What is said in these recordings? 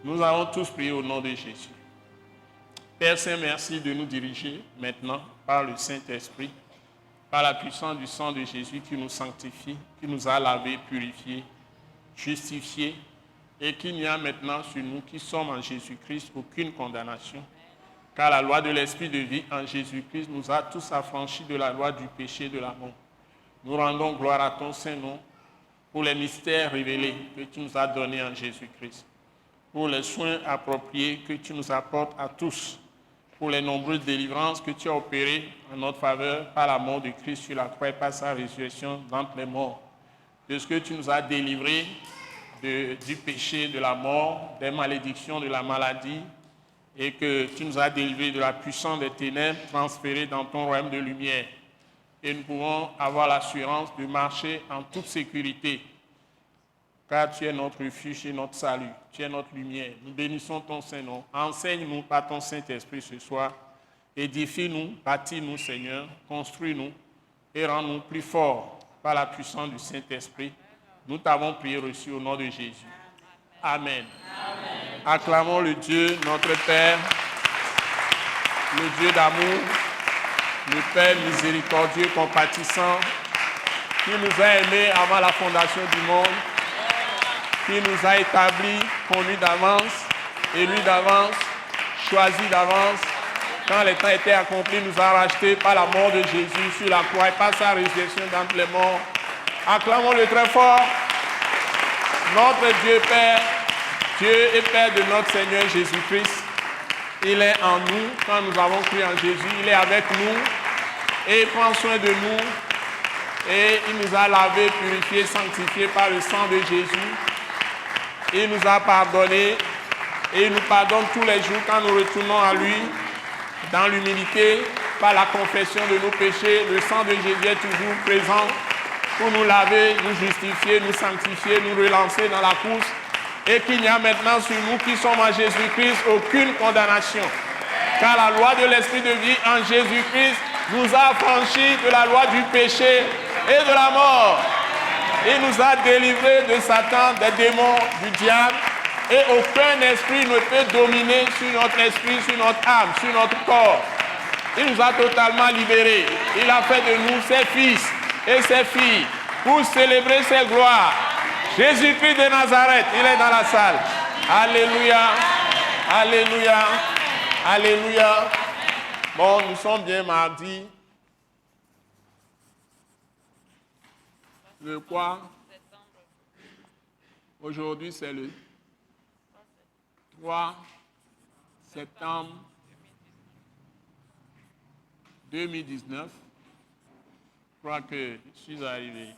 Nous allons tous prier au nom de Jésus. Père Saint, merci de nous diriger maintenant par le Saint-Esprit, par la puissance du sang de Jésus qui nous sanctifie, qui nous a lavés, purifiés, justifiés, et qu'il n'y a maintenant sur nous qui sommes en Jésus-Christ aucune condamnation. Car la loi de l'Esprit de vie en Jésus-Christ nous a tous affranchis de la loi du péché et de la mort. Nous rendons gloire à ton Saint-Nom pour les mystères révélés que tu nous as donnés en Jésus-Christ, pour les soins appropriés que tu nous apportes à tous, pour les nombreuses délivrances que tu as opérées en notre faveur par la mort de Christ sur la croix et par sa résurrection d'entre les morts, de ce que tu nous as délivrés du péché, de la mort, des malédictions, de la maladie, et que tu nous as délivrés de la puissance des ténèbres transférées dans ton royaume de lumière. Et nous pouvons avoir l'assurance de marcher en toute sécurité, car tu es notre refuge et notre salut, tu es notre lumière. Nous bénissons ton Saint-Nom. Enseigne-nous par ton Saint-Esprit ce soir. Édifie-nous, bâtis-nous, Seigneur, construis-nous et rends-nous plus forts par la puissance du Saint-Esprit. Nous t'avons prié reçu au nom de Jésus. Amen. Amen. Acclamons le Dieu, notre Père, le Dieu d'amour, le Père miséricordieux, compatissant, qui nous a aimés avant la fondation du monde, qui nous a établis, conduits d'avance, élus d'avance, choisis d'avance. Quand les temps étaient accomplis, nous a rachetés par la mort de Jésus sur la croix et par sa résurrection d'entre les morts. Acclamons-le très fort. Notre Dieu Père, Dieu et Père de notre Seigneur Jésus-Christ, il est en nous quand nous avons cru en Jésus, il est avec nous et il prend soin de nous et il nous a lavés, purifiés, sanctifiés par le sang de Jésus. Il nous a pardonnés et il nous pardonne tous les jours quand nous retournons à lui dans l'humilité par la confession de nos péchés. Le sang de Jésus est toujours présent pour nous laver, nous justifier, nous sanctifier, nous relancer dans la course, et qu'il n'y a maintenant sur nous qui sommes en Jésus-Christ aucune condamnation. Car la loi de l'Esprit de vie en Jésus-Christ nous a affranchis de la loi du péché et de la mort. Il nous a délivrés de Satan, des démons, du diable, et aucun esprit ne peut dominer sur notre esprit, sur notre âme, sur notre corps. Il nous a totalement libérés. Il a fait de nous ses fils et ses filles pour célébrer ses gloires. Jésus-Christ de Nazareth, il est dans la salle. Alléluia, alléluia, alléluia. Bon, nous sommes bien mardi. Le quoi? Aujourd'hui, c'est le 3 septembre 2019. Je crois que je suis arrivé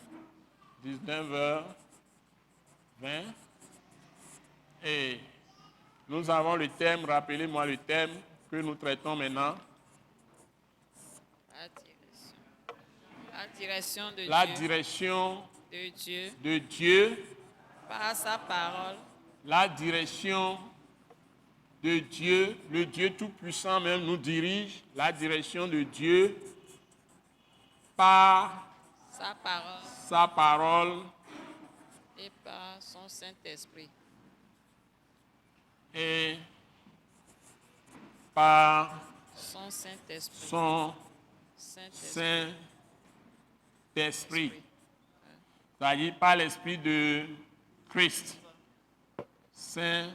19h20 et nous avons le thème, rappelez-moi le thème que nous traitons maintenant. La direction de La Dieu. Direction De Dieu. De Dieu. Par sa parole. La direction de Dieu, le Dieu Tout-Puissant même nous dirige. La direction de Dieu par sa parole et par son Saint-Esprit. Et par son Saint-Esprit. Son Saint-Esprit. C'est-à-dire par l'Esprit de Christ. Saint-Esprit.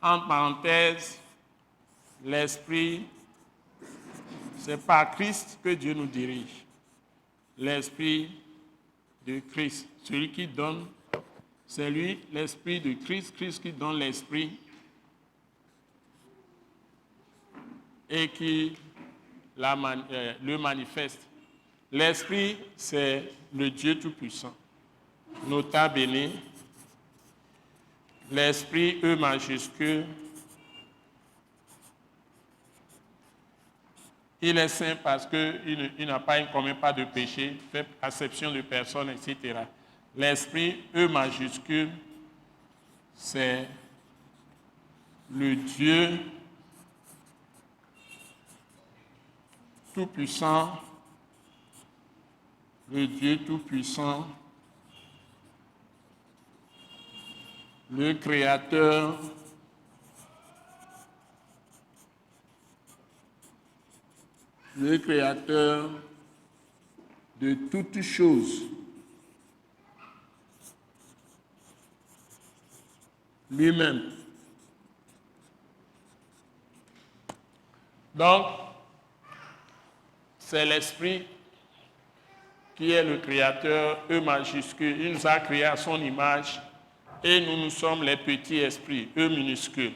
En parenthèse, l'Esprit, c'est par Christ que Dieu nous dirige. L'Esprit de Christ. Celui qui donne, c'est lui, l'Esprit de Christ. Christ qui donne l'Esprit et qui le manifeste. L'Esprit, c'est le Dieu Tout-Puissant. Nota bene. L'Esprit, E majuscule. Il est saint parce qu'il n'a pas, il ne commet pas de péché, fait acception de personne, etc. L'Esprit, E majuscule, c'est le Dieu Tout-Puissant, le Dieu Tout-Puissant le Créateur de toutes choses, lui-même. Donc, c'est l'Esprit qui est le Créateur, E majuscule. Il nous a créés à son image et nous sommes les petits esprits, E minuscule.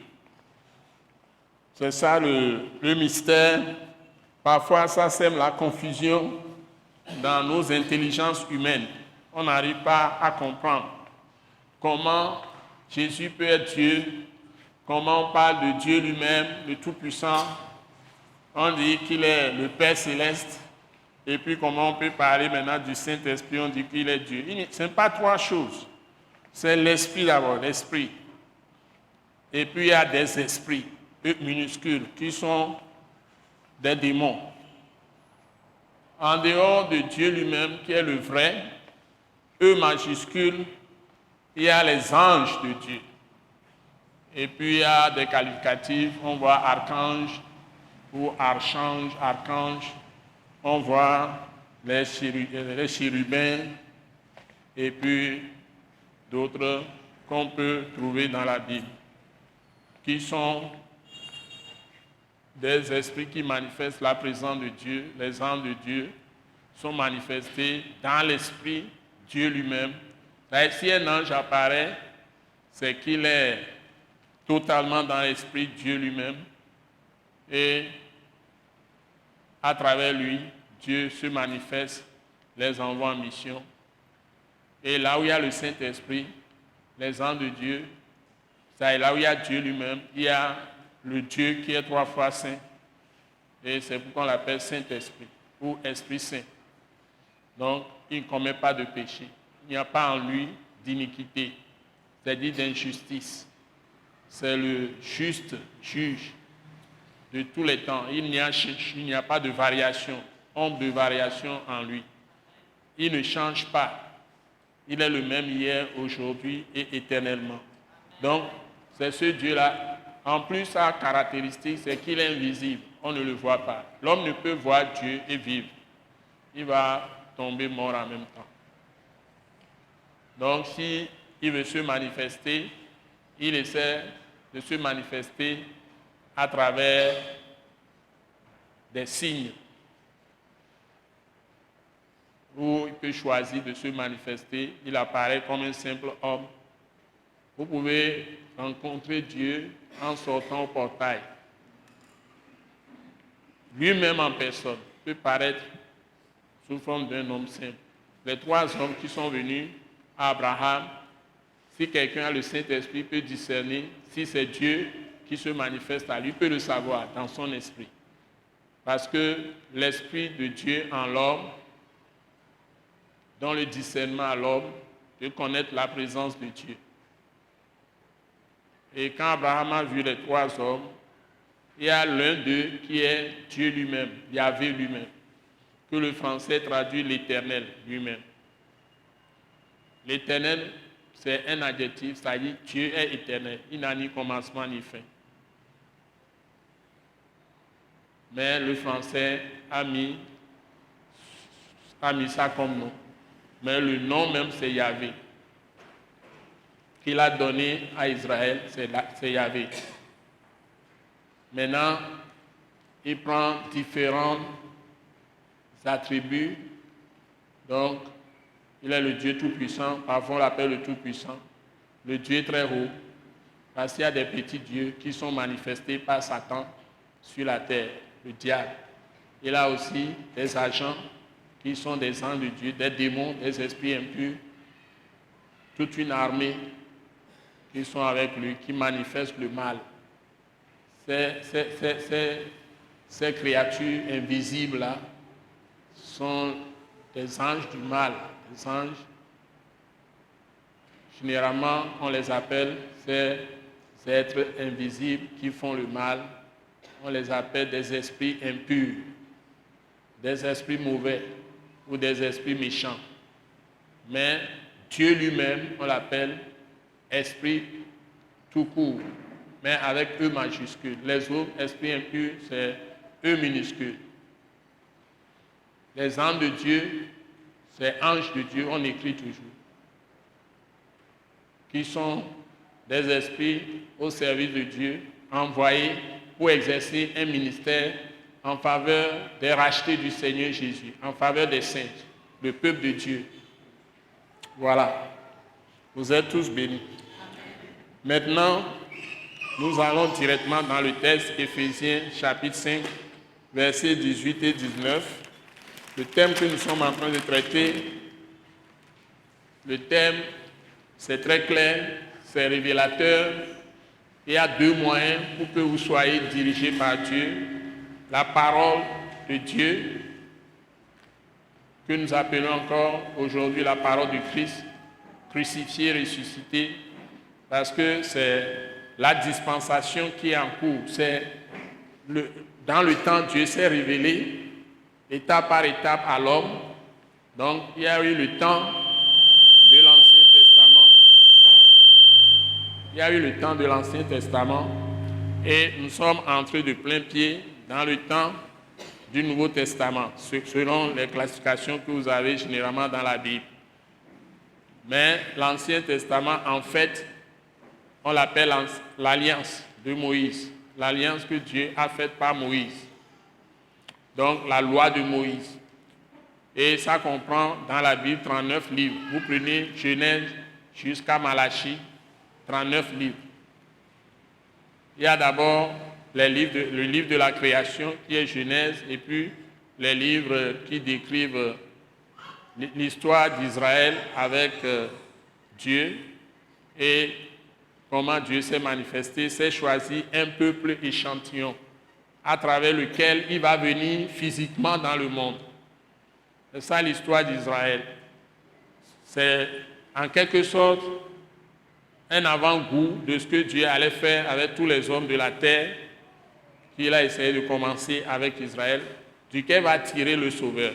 C'est ça le mystère. Parfois, ça sème la confusion dans nos intelligences humaines. On n'arrive pas à comprendre comment Jésus peut être Dieu, comment on parle de Dieu lui-même, le Tout-Puissant. On dit qu'il est le Père céleste. Et puis comment on peut parler maintenant du Saint-Esprit, on dit qu'il est Dieu. Ce n'est pas trois choses. C'est l'Esprit d'abord, l'Esprit. Et puis il y a des esprits, eux minuscules, qui sont des démons. En dehors de Dieu lui-même, qui est le vrai, E majuscule, il y a les anges de Dieu. Et puis il y a des qualificatifs, on voit archange ou archange, archange. On voit les chérubins et puis d'autres qu'on peut trouver dans la Bible, qui sont des esprits qui manifestent la présence de Dieu. Les anges de Dieu sont manifestés dans l'esprit, Dieu lui-même. Si un ange apparaît, c'est qu'il est totalement dans l'esprit, Dieu lui-même. Et à travers lui, Dieu se manifeste, les envoie en mission. Et là où il y a le Saint-Esprit, les anges de Dieu, c'est là où il y a Dieu lui-même, il y a le Dieu qui est trois fois saint. Et c'est pourquoi on l'appelle Saint-Esprit ou Esprit Saint. Donc, il ne commet pas de péché. Il n'y a pas en lui d'iniquité, c'est-à-dire d'injustice. C'est le juste juge de tous les temps. Il n'y a pas de variation, ombre de variation en lui. Il ne change pas. Il est le même hier, aujourd'hui et éternellement. Donc, c'est ce Dieu-là. En plus, sa caractéristique, c'est qu'il est invisible. On ne le voit pas. L'homme ne peut voir Dieu et vivre. Il va tomber mort en même temps. Donc, s'il veut se manifester, il essaie de se manifester à travers des signes où il peut choisir de se manifester. Il apparaît comme un simple homme. Vous pouvez rencontrer Dieu en sortant au portail. Lui-même en personne peut paraître sous forme d'un homme simple. Les trois hommes qui sont venus à Abraham, si quelqu'un a le Saint-Esprit, peut discerner si c'est Dieu qui se manifeste à lui, peut le savoir dans son esprit. Parce que l'Esprit de Dieu en l'homme, dans le discernement à l'homme, de connaître la présence de Dieu. Et quand Abraham a vu les trois hommes, il y a l'un d'eux qui est Dieu lui-même, Yahvé lui-même, que le français traduit l'Éternel lui-même. L'Éternel, c'est un adjectif, c'est-à-dire Dieu est éternel, il n'a ni commencement ni fin. Mais le français a mis ça comme nom. Mais le nom même, c'est Yahvé. Qu'il a donné à Israël, c'est Yahvé. Maintenant, il prend différents attributs. Donc, il est le Dieu Tout-Puissant. Parfois, on l'appelle le Tout-Puissant. Le Dieu très haut. Parce qu'il y a des petits dieux qui sont manifestés par Satan sur la terre, le diable. Il a aussi des agents qui sont des anges de Dieu, des démons, des esprits impurs, toute une armée qui sont avec lui, qui manifestent le mal. Ces créatures invisibles-là sont des anges du mal. Les anges, généralement, on les appelle ces êtres invisibles qui font le mal. On les appelle des esprits impurs, des esprits mauvais ou des esprits méchants. Mais Dieu lui-même, on l'appelle esprit tout court, mais avec E majuscule. Les autres esprits impurs, c'est E minuscule. Les anges de Dieu, c'est anges de Dieu, on écrit toujours, qui sont des esprits au service de Dieu, envoyés pour exercer un ministère en faveur des rachetés du Seigneur Jésus, en faveur des saints, le peuple de Dieu. Voilà. Vous êtes tous bénis. Maintenant, nous allons directement dans le texte Éphésiens chapitre 5, versets 18 et 19. Le thème que nous sommes en train de traiter, le thème, c'est très clair, c'est révélateur. Il y a deux moyens pour que vous soyez dirigés par Dieu. La parole de Dieu, que nous appelons encore aujourd'hui la parole du Christ, crucifié, ressuscité, parce que c'est la dispensation qui est en cours. Dans le temps, Dieu s'est révélé étape par étape à l'homme. Donc, il y a eu le temps de l'Ancien Testament. Il y a eu le temps de l'Ancien Testament et nous sommes entrés de plein pied dans le temps du Nouveau Testament, selon les classifications que vous avez généralement dans la Bible. Mais l'Ancien Testament, en fait, on l'appelle l'alliance de Moïse, l'alliance que Dieu a faite par Moïse. Donc, la loi de Moïse. Et ça comprend dans la Bible 39 livres. Vous prenez Genèse jusqu'à Malachie, 39 livres. Il y a d'abord le livre de la création qui est Genèse, et puis les livres qui décrivent l'histoire d'Israël avec Dieu et comment Dieu s'est manifesté, s'est choisi un peuple échantillon à travers lequel il va venir physiquement dans le monde. C'est ça l'histoire d'Israël. C'est en quelque sorte un avant-goût de ce que Dieu allait faire avec tous les hommes de la terre qu'il a essayé de commencer avec Israël, duquel va tirer le Sauveur,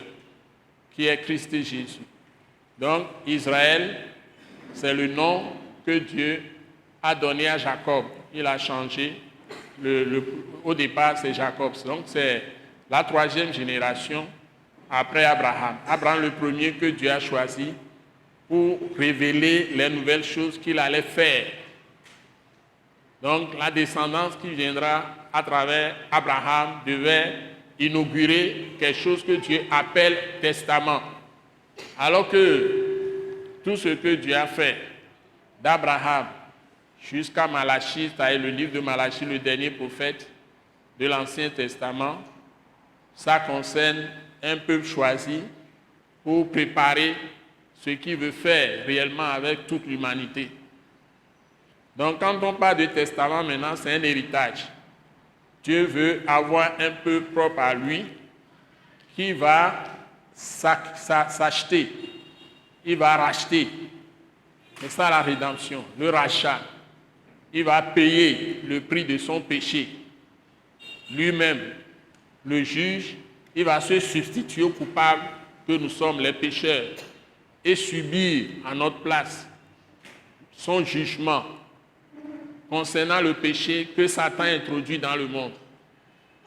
qui est Christ Jésus. Donc Israël, c'est le nom que Dieu a donné à Jacob. Il a changé. Au départ, c'est Jacob. Donc, c'est la troisième génération après Abraham. Abraham, le premier que Dieu a choisi pour révéler les nouvelles choses qu'il allait faire. Donc, la descendance qui viendra à travers Abraham devait inaugurer quelque chose que Dieu appelle testament. Alors que tout ce que Dieu a fait d'Abraham jusqu'à Malachie, c'est le livre de Malachie, le dernier prophète de l'Ancien Testament, ça concerne un peuple choisi pour préparer ce qu'il veut faire réellement avec toute l'humanité. Donc quand on parle de testament maintenant, c'est un héritage. Dieu veut avoir un peuple propre à lui qui va s'acheter, il va racheter. C'est ça la rédemption, le rachat. Il va payer le prix de son péché. Lui-même, le juge, il va se substituer aux coupables que nous sommes, les pécheurs, et subir à notre place son jugement concernant le péché que Satan introduit dans le monde.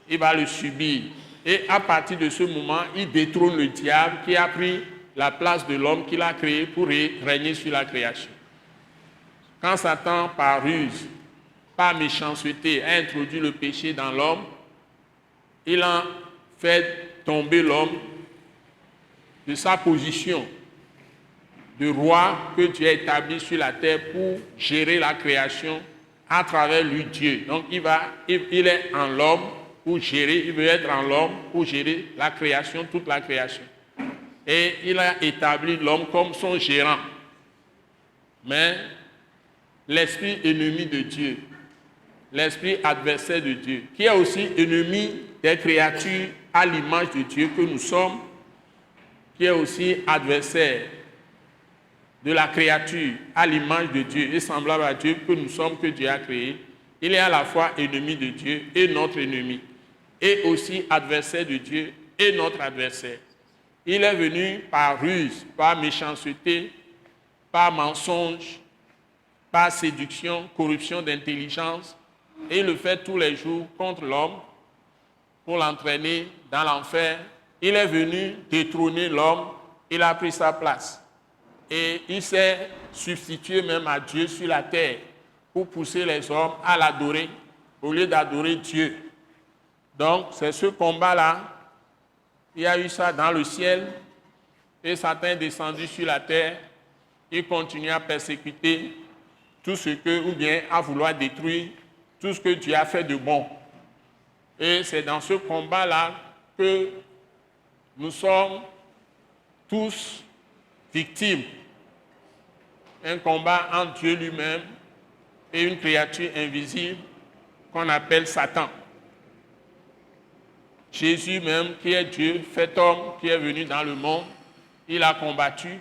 Il va le subir. Et à partir de ce moment, il détrône le diable qui a pris la place de l'homme qu'il a créé pour régner sur la création. Quand Satan, par ruse, par méchanceté, a introduit le péché dans l'homme, il a fait tomber l'homme de sa position de roi que Dieu a établi sur la terre pour gérer la création à travers lui, Dieu. Donc il est en l'homme pour gérer, il veut être en l'homme pour gérer la création, toute la création. Et il a établi l'homme comme son gérant. Mais l'esprit ennemi de Dieu, l'esprit adversaire de Dieu, qui est aussi ennemi des créatures à l'image de Dieu que nous sommes, qui est aussi adversaire de la créature à l'image de Dieu et semblable à Dieu que nous sommes, que Dieu a créé, il est à la fois ennemi de Dieu et notre ennemi, et aussi adversaire de Dieu et notre adversaire. Il est venu par ruse, par méchanceté, par mensonge, par séduction, corruption d'intelligence, et il le fait tous les jours contre l'homme pour l'entraîner dans l'enfer. Il est venu détrôner l'homme, il a pris sa place. Et il s'est substitué même à Dieu sur la terre pour pousser les hommes à l'adorer au lieu d'adorer Dieu. Donc, c'est ce combat-là. Il y a eu ça dans le ciel et Satan est descendu sur la terre. Il continue à persécuter tout ce que, ou bien à vouloir détruire tout ce que Dieu a fait de bon. Et c'est dans ce combat-là que nous sommes tous victimes. Un combat entre Dieu lui-même et une créature invisible qu'on appelle Satan. Jésus même, qui est Dieu, fait homme, qui est venu dans le monde, il a combattu,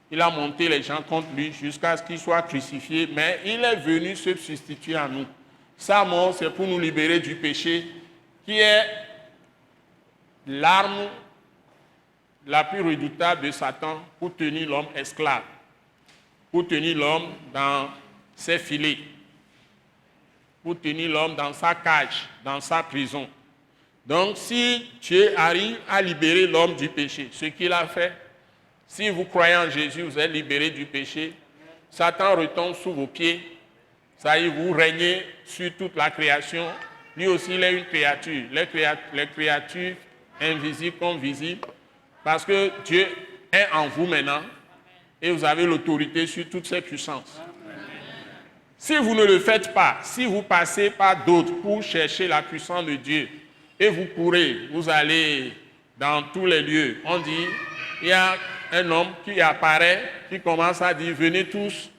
il a monté les gens contre lui jusqu'à ce qu'il soit crucifié, mais il est venu se substituer à nous. Sa mort, c'est pour nous libérer du péché, qui est l'arme la plus redoutable de Satan pour tenir l'homme esclave, pour tenir l'homme dans ses filets, pour tenir l'homme dans sa cage, dans sa prison. Donc, si Dieu arrive à libérer l'homme du péché, ce qu'il a fait, si vous croyez en Jésus, vous êtes libéré du péché, Satan retombe sous vos pieds, ça y est, vous régnez sur toute la création. Lui aussi, il est une créature, les créatures invisibles comme visibles, parce que Dieu est en vous maintenant et vous avez l'autorité sur toutes ces puissances. Si vous ne le faites pas, si vous passez par d'autres pour chercher la puissance de Dieu, et vous courez, vous allez dans tous les lieux. On dit, il y a un homme qui apparaît, qui commence à dire, venez tous.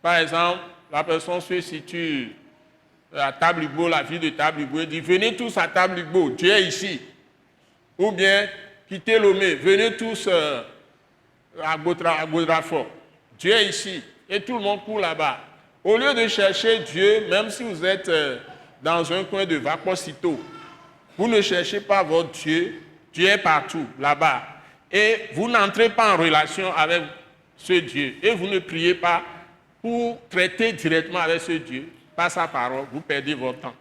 Par exemple, la personne se situe à Tablibo, la ville de Tablibo, et dit, venez tous à Tablibo, Dieu est ici. Ou bien, quittez Lomé, venez tous à Godrafort, Dieu est ici. Et tout le monde court là-bas. Au lieu de chercher Dieu, même si vous êtes dans un coin de Vacosito, vous ne cherchez pas votre Dieu, Dieu est partout, là-bas. Et vous n'entrez pas en relation avec ce Dieu. Et vous ne priez pas pour traiter directement avec ce Dieu, par sa parole, vous perdez votre temps.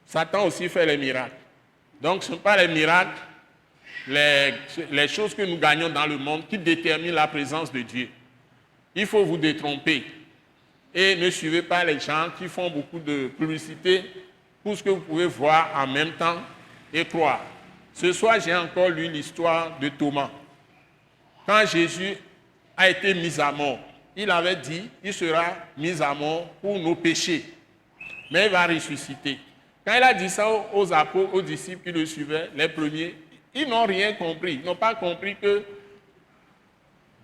Satan aussi fait les miracles. Donc ce ne sont pas les miracles, les choses que nous gagnons dans le monde qui déterminent la présence de Dieu. Il faut vous détromper. Et ne suivez pas les gens qui font beaucoup de publicité pour ce que vous pouvez voir en même temps et croire. Ce soir, j'ai encore lu l'histoire de Thomas. Quand Jésus a été mis à mort, il avait dit qu'il sera mis à mort pour nos péchés. Mais il va ressusciter. Quand il a dit ça aux apôtres, aux disciples qui le suivaient, les premiers, ils n'ont rien compris. Ils n'ont pas compris que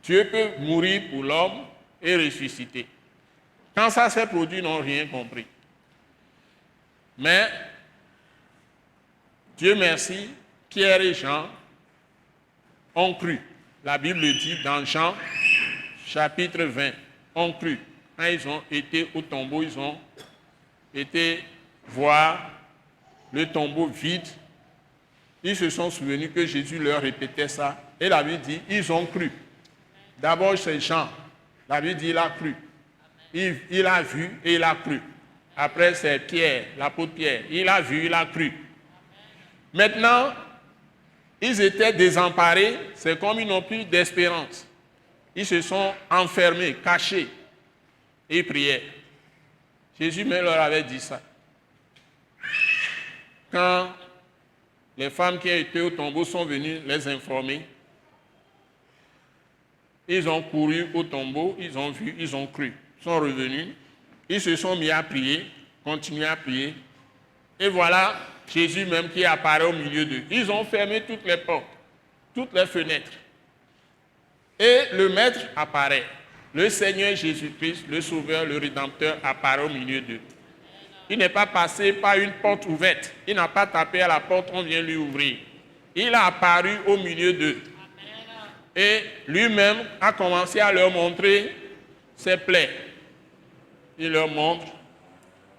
Dieu peut mourir pour l'homme et ressusciter. Quand ça s'est produit, ils n'ont rien compris. Mais, Dieu merci, Pierre et Jean ont cru. La Bible dit dans Jean, chapitre 20, ont cru. Quand ils ont été au tombeau, ils ont été voir le tombeau vide. Ils se sont souvenus que Jésus leur répétait ça. Et la Bible dit, ils ont cru. D'abord, c'est Jean. La Bible dit, il a cru. Il a vu et il a cru. Après, c'est Pierre, l'apôtre Pierre. Il a vu, il a cru. Maintenant, ils étaient désemparés. C'est comme ils n'ont plus d'espérance. Ils se sont enfermés, cachés. Et ils priaient. Jésus même leur avait dit ça. Quand les femmes qui étaient au tombeau sont venues les informer, ils ont couru au tombeau, ils ont vu, ils ont cru. Ils sont revenus, ils se sont mis à prier, continué à prier. Et voilà Jésus même qui apparaît au milieu d'eux. Ils ont fermé toutes les portes, toutes les fenêtres. Et le Maître apparaît. Le Seigneur Jésus-Christ, le Sauveur, le Rédempteur apparaît au milieu d'eux. Il n'est pas passé par une porte ouverte. Il n'a pas tapé à la porte, on vient lui ouvrir. Il a apparu au milieu d'eux. Et lui-même a commencé à leur montrer ses plaies. Il leur montre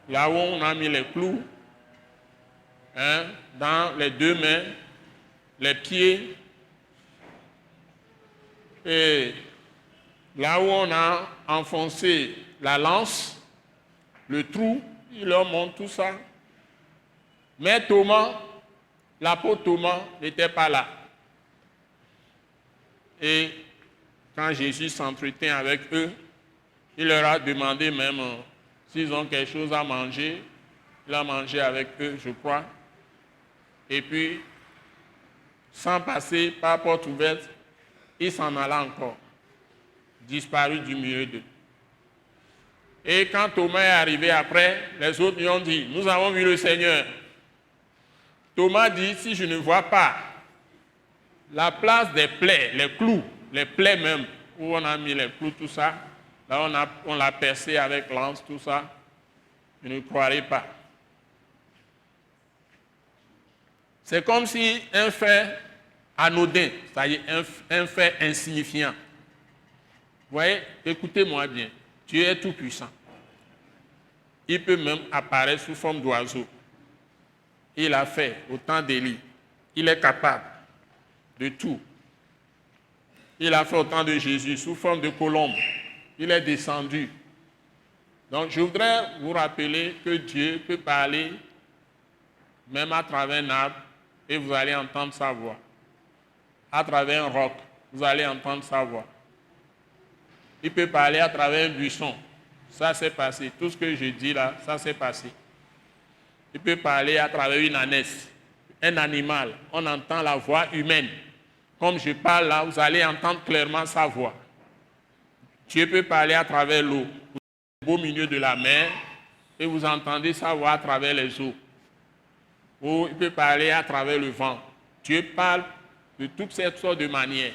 là où on a mis les clous, dans les deux mains, les pieds. Et là où on a enfoncé la lance, le trou, il leur montre tout ça. Mais Thomas, l'apôtre Thomas n'était pas là. Et quand Jésus s'entretient avec eux, il leur a demandé même s'ils ont quelque chose à manger. Il a mangé avec eux, je crois. Et puis, sans passer par porte ouverte, il s'en alla encore, disparu du milieu d'eux. Et quand Thomas est arrivé après, les autres lui ont dit, nous avons vu le Seigneur. Thomas dit, si je ne vois pas la place des plaies, les clous, les plaies même, où on a mis les clous, tout ça, là on l'a percé avec lance, tout ça, je ne croirai pas. C'est comme si un fait anodin, c'est-à-dire un fait insignifiant. Vous voyez, écoutez-moi bien, Dieu est tout puissant. Il peut même apparaître sous forme d'oiseau. Il a fait autant d'Élie. Il est capable de tout. Il a fait autant de Jésus sous forme de colombe. Il est descendu. Donc je voudrais vous rappeler que Dieu peut parler même à travers un arbre et vous allez entendre sa voix. À travers un roc, vous allez entendre sa voix. Il peut parler à travers un buisson. Ça s'est passé. Tout ce que je dis là, ça s'est passé. Il peut parler à travers une ânesse, un animal. On entend la voix humaine. Comme je parle là, vous allez entendre clairement sa voix. Dieu peut parler à travers l'eau. Vous êtes au beau milieu de la mer et vous entendez sa voix à travers les eaux. Ou il peut parler à travers le vent. Dieu parle de toutes ces sortes de manières.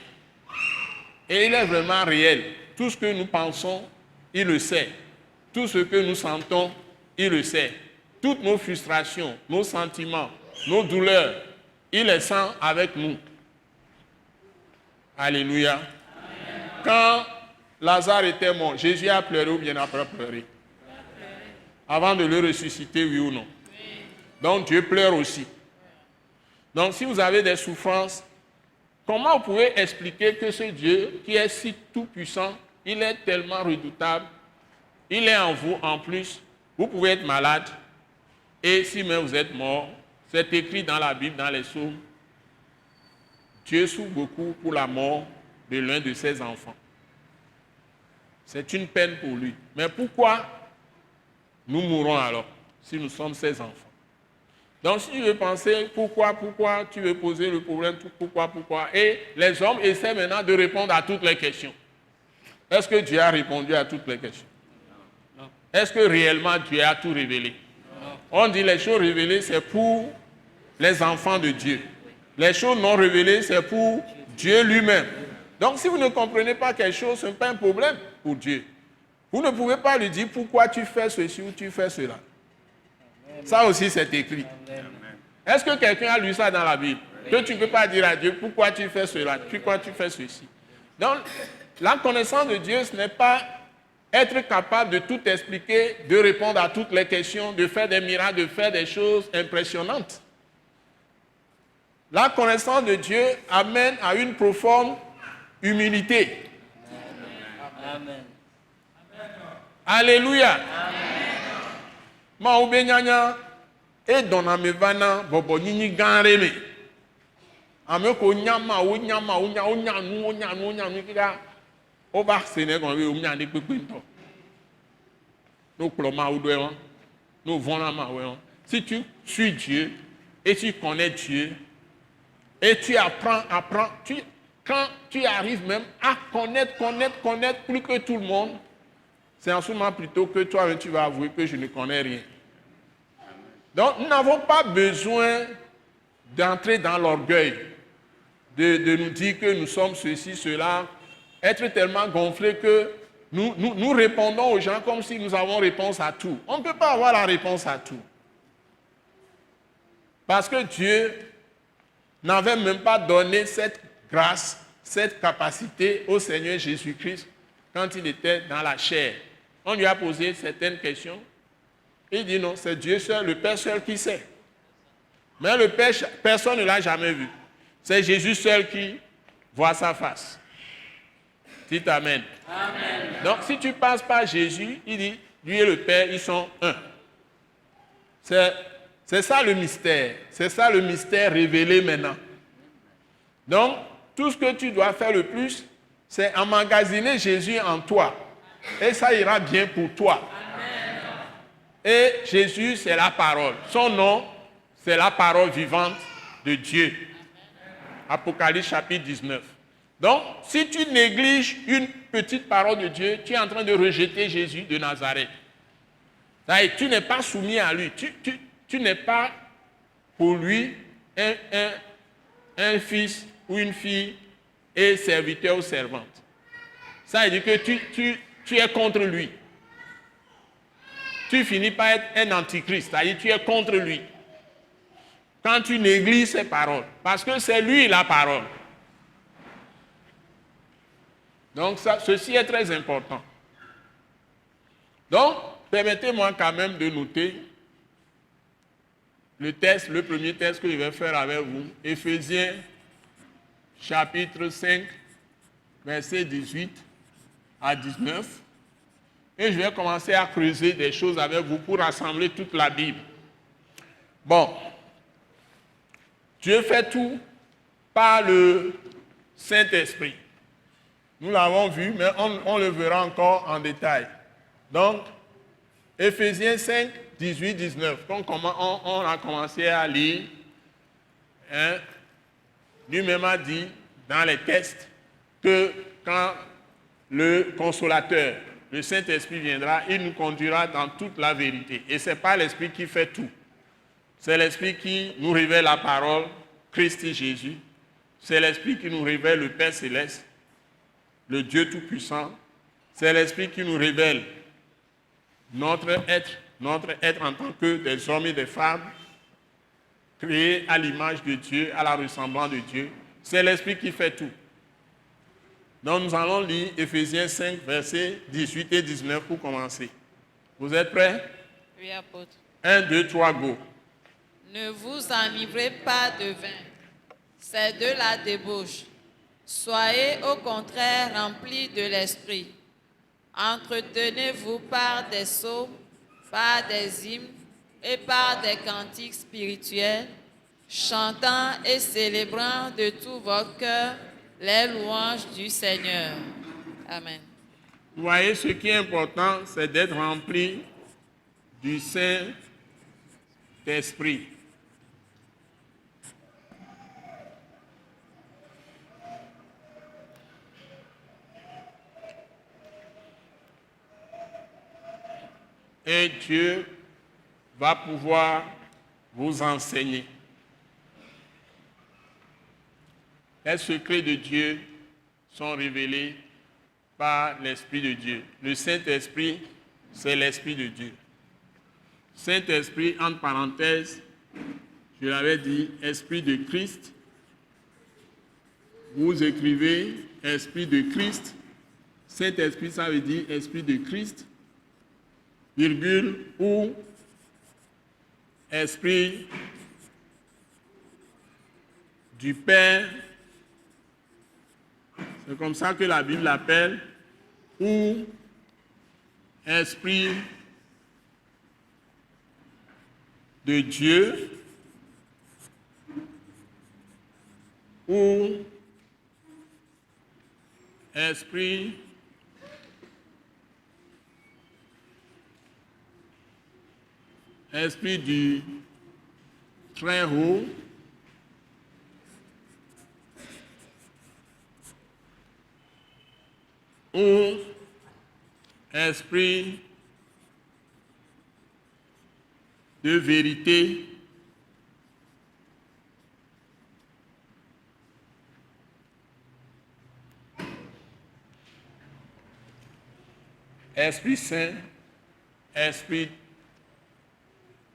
Et il est vraiment réel. Tout ce que nous pensons, il le sait. Tout ce que nous sentons, il le sait. Toutes nos frustrations, nos sentiments, nos douleurs, il les sent avec nous. Alléluia. Amen. Quand Lazare était mort, Jésus a pleuré ou bien n'a pas pleuré? Avant de le ressusciter, oui ou non? Oui. Donc Dieu pleure aussi. Donc si vous avez des souffrances, comment vous pouvez expliquer que ce Dieu qui est si tout-puissant, il est tellement redoutable, il est en vous en plus, vous pouvez être malade, et si même vous êtes mort, c'est écrit dans la Bible, dans les psaumes, Dieu souffre beaucoup pour la mort de l'un de ses enfants. C'est une peine pour lui. Mais pourquoi nous mourons alors, si nous sommes ses enfants? Donc si tu veux penser pourquoi, tu veux poser le problème, pourquoi, et les hommes essaient maintenant de répondre à toutes les questions. Est-ce que Dieu a répondu à toutes les questions? Non. Est-ce que réellement Dieu a tout révélé? Non. On dit les choses révélées, c'est pour les enfants de Dieu. Les choses non révélées, c'est pour Dieu lui-même. Donc si vous ne comprenez pas quelque chose, ce n'est pas un problème pour Dieu. Vous ne pouvez pas lui dire pourquoi tu fais ceci ou tu fais cela. Ça aussi, c'est écrit. Est-ce que quelqu'un a lu ça dans la Bible? Que tu ne peux pas dire à Dieu pourquoi tu fais cela, pourquoi tu fais ceci. Donc, la connaissance de Dieu, ce n'est pas être capable de tout expliquer, de répondre à toutes les questions, de faire des miracles, de faire des choses impressionnantes. La connaissance de Dieu amène à une profonde humilité. Amen. Alléluia. Ma obenyanya e dona me vana bobo nyinyi ganreme. Ame ko nyama nu kida o ba sene kon we o nya de pepe nto. No klo ma o do e won. No von la ma we won. Si tu suis Dieu et tu connais Dieu et tu apprends, quand tu arrives même à connaître plus que tout le monde, c'est en ce moment plutôt que toi tu vas avouer que je ne connais rien. Donc nous n'avons pas besoin d'entrer dans l'orgueil, de nous dire que nous sommes ceci, cela, être tellement gonflés que nous répondons aux gens comme si nous avons réponse à tout. On ne peut pas avoir la réponse à tout. Parce que Dieu n'avait même pas donné cette grâce, cette capacité au Seigneur Jésus-Christ quand il était dans la chair. On lui a posé certaines questions. Il dit non, c'est Dieu seul, le Père seul qui sait. Mais le Père, personne ne l'a jamais vu. C'est Jésus seul qui voit sa face. Dites Amen. Amen. Donc, si tu passes par Jésus, il dit, lui et le Père, ils sont un. C'est ça le mystère. C'est ça le mystère révélé maintenant. Donc, tout ce que tu dois faire le plus, c'est emmagasiner Jésus en toi. Et ça ira bien pour toi. Amen. Et Jésus, c'est la parole. Son nom, c'est la parole vivante de Dieu. Apocalypse chapitre 19. Donc, si tu négliges une petite parole de Dieu, tu es en train de rejeter Jésus de Nazareth. C'est-à-dire, tu n'es pas soumis à lui. Tu n'es pas pour lui un fils ou une fille et serviteur ou servante. Ça veut dire que tu es contre lui. Tu finis par être un antichrist, c'est-à-dire tu es contre lui. Quand tu négliges ses paroles, parce que c'est lui la parole. Donc ceci est très important. Donc, permettez-moi quand même de noter le premier test que je vais faire avec vous, Éphésiens chapitre 5, versets 18 à 19. Et je vais commencer à creuser des choses avec vous pour rassembler toute la Bible. Bon, Dieu fait tout par le Saint-Esprit. Nous l'avons vu, mais on le verra encore en détail. Donc, Éphésiens 5, 18, 19. On a commencé à lire. Lui-même a dit dans les textes que quand le Consolateur, le Saint-Esprit viendra, il nous conduira dans toute la vérité. Et ce n'est pas l'Esprit qui fait tout. C'est l'Esprit qui nous révèle la parole, Christ et Jésus. C'est l'Esprit qui nous révèle le Père Céleste, le Dieu Tout-Puissant. C'est l'Esprit qui nous révèle notre être en tant que des hommes et des femmes, créés à l'image de Dieu, à la ressemblance de Dieu. C'est l'Esprit qui fait tout. Donc nous allons lire Éphésiens 5, versets 18 et 19 pour commencer. Vous êtes prêts? Oui, apôtre. 1, 2, 3, go. Ne vous enivrez pas de vin, c'est de la débauche. Soyez au contraire remplis de l'esprit. Entretenez-vous par des psaumes, par des hymnes et par des cantiques spirituels, chantant et célébrant de tout votre cœur les louanges du Seigneur. Amen. Vous voyez, ce qui est important, c'est d'être rempli du Saint-Esprit. Et Dieu va pouvoir vous enseigner. Les secrets de Dieu sont révélés par l'Esprit de Dieu. Le Saint-Esprit, c'est l'Esprit de Dieu. Saint-Esprit, entre parenthèses, je l'avais dit, Esprit de Christ. Vous écrivez Esprit de Christ. Saint-Esprit, ça veut dire Esprit de Christ, virgule, ou Esprit du Père. C'est comme ça que la Bible l'appelle, ou Esprit de Dieu, ou Esprit du très haut, ou Esprit de vérité, Esprit Saint, Esprit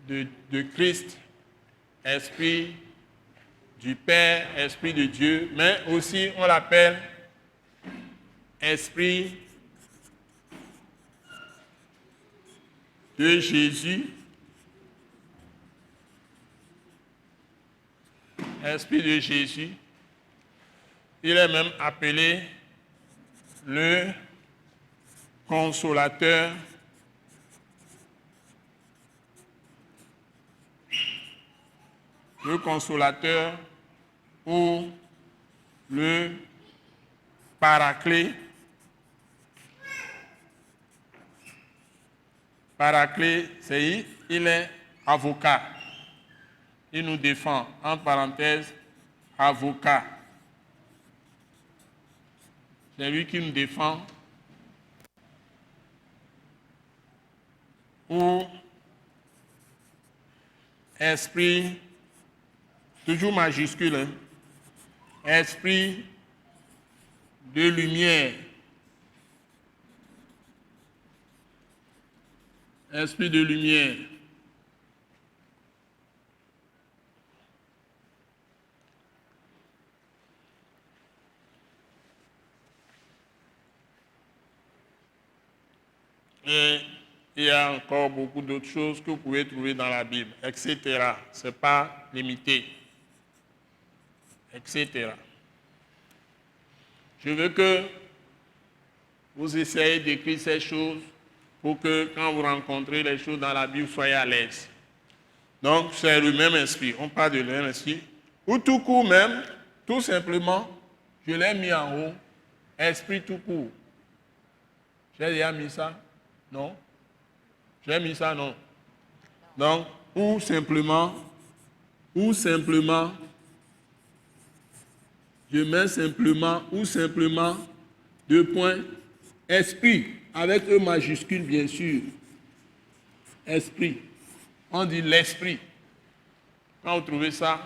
de Christ, Esprit du Père, Esprit de Dieu, mais aussi on l'appelle Esprit de Jésus, Esprit de Jésus. Il est même appelé le consolateur, ou le paraclet. Paraclet, c'est il est avocat. Il nous défend, en parenthèse, avocat. C'est lui qui nous défend. Ou esprit, toujours majuscule, hein? Esprit de lumière. Esprit de lumière. Et il y a encore beaucoup d'autres choses que vous pouvez trouver dans la Bible, etc. Ce n'est pas limité, etc. Je veux que vous essayez d'écrire ces choses pour que quand vous rencontrez les choses dans la Bible, vous soyez à l'aise. Donc, c'est le même esprit. On parle de le même esprit. Ou tout court même, tout simplement, je l'ai mis en haut, esprit tout court. J'ai déjà mis ça? Non? J'ai mis ça? Non. Donc, ou simplement, je mets simplement, ou simplement, deux points, esprit, avec E majuscule bien sûr. Esprit. On dit l'esprit. Quand vous trouvez ça,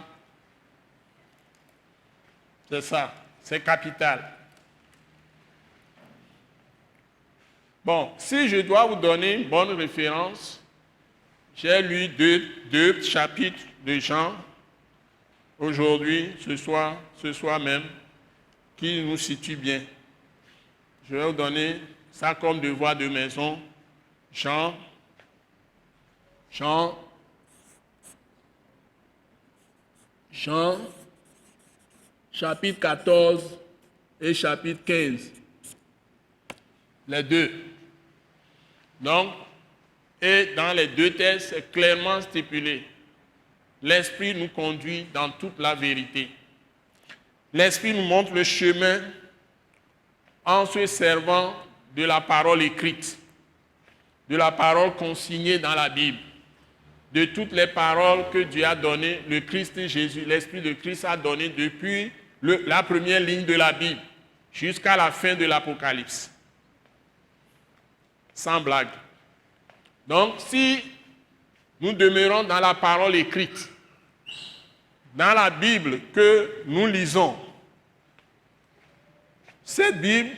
c'est ça, c'est capital. Bon, si je dois vous donner une bonne référence, j'ai lu deux chapitres de Jean, aujourd'hui, ce soir même, qui nous situent bien. Je vais vous donner ça comme devoir de maison. Jean, chapitre 14 et chapitre 15. Les deux. Donc, et dans les deux textes, c'est clairement stipulé. L'Esprit nous conduit dans toute la vérité. L'Esprit nous montre le chemin en se servant de la parole écrite, de la parole consignée dans la Bible, de toutes les paroles que Dieu a données, le Christ Jésus, l'Esprit de Christ a donné depuis la première ligne de la Bible jusqu'à la fin de l'Apocalypse. Sans blague. Donc, si nous demeurons dans la parole écrite, dans la Bible que nous lisons, cette Bible,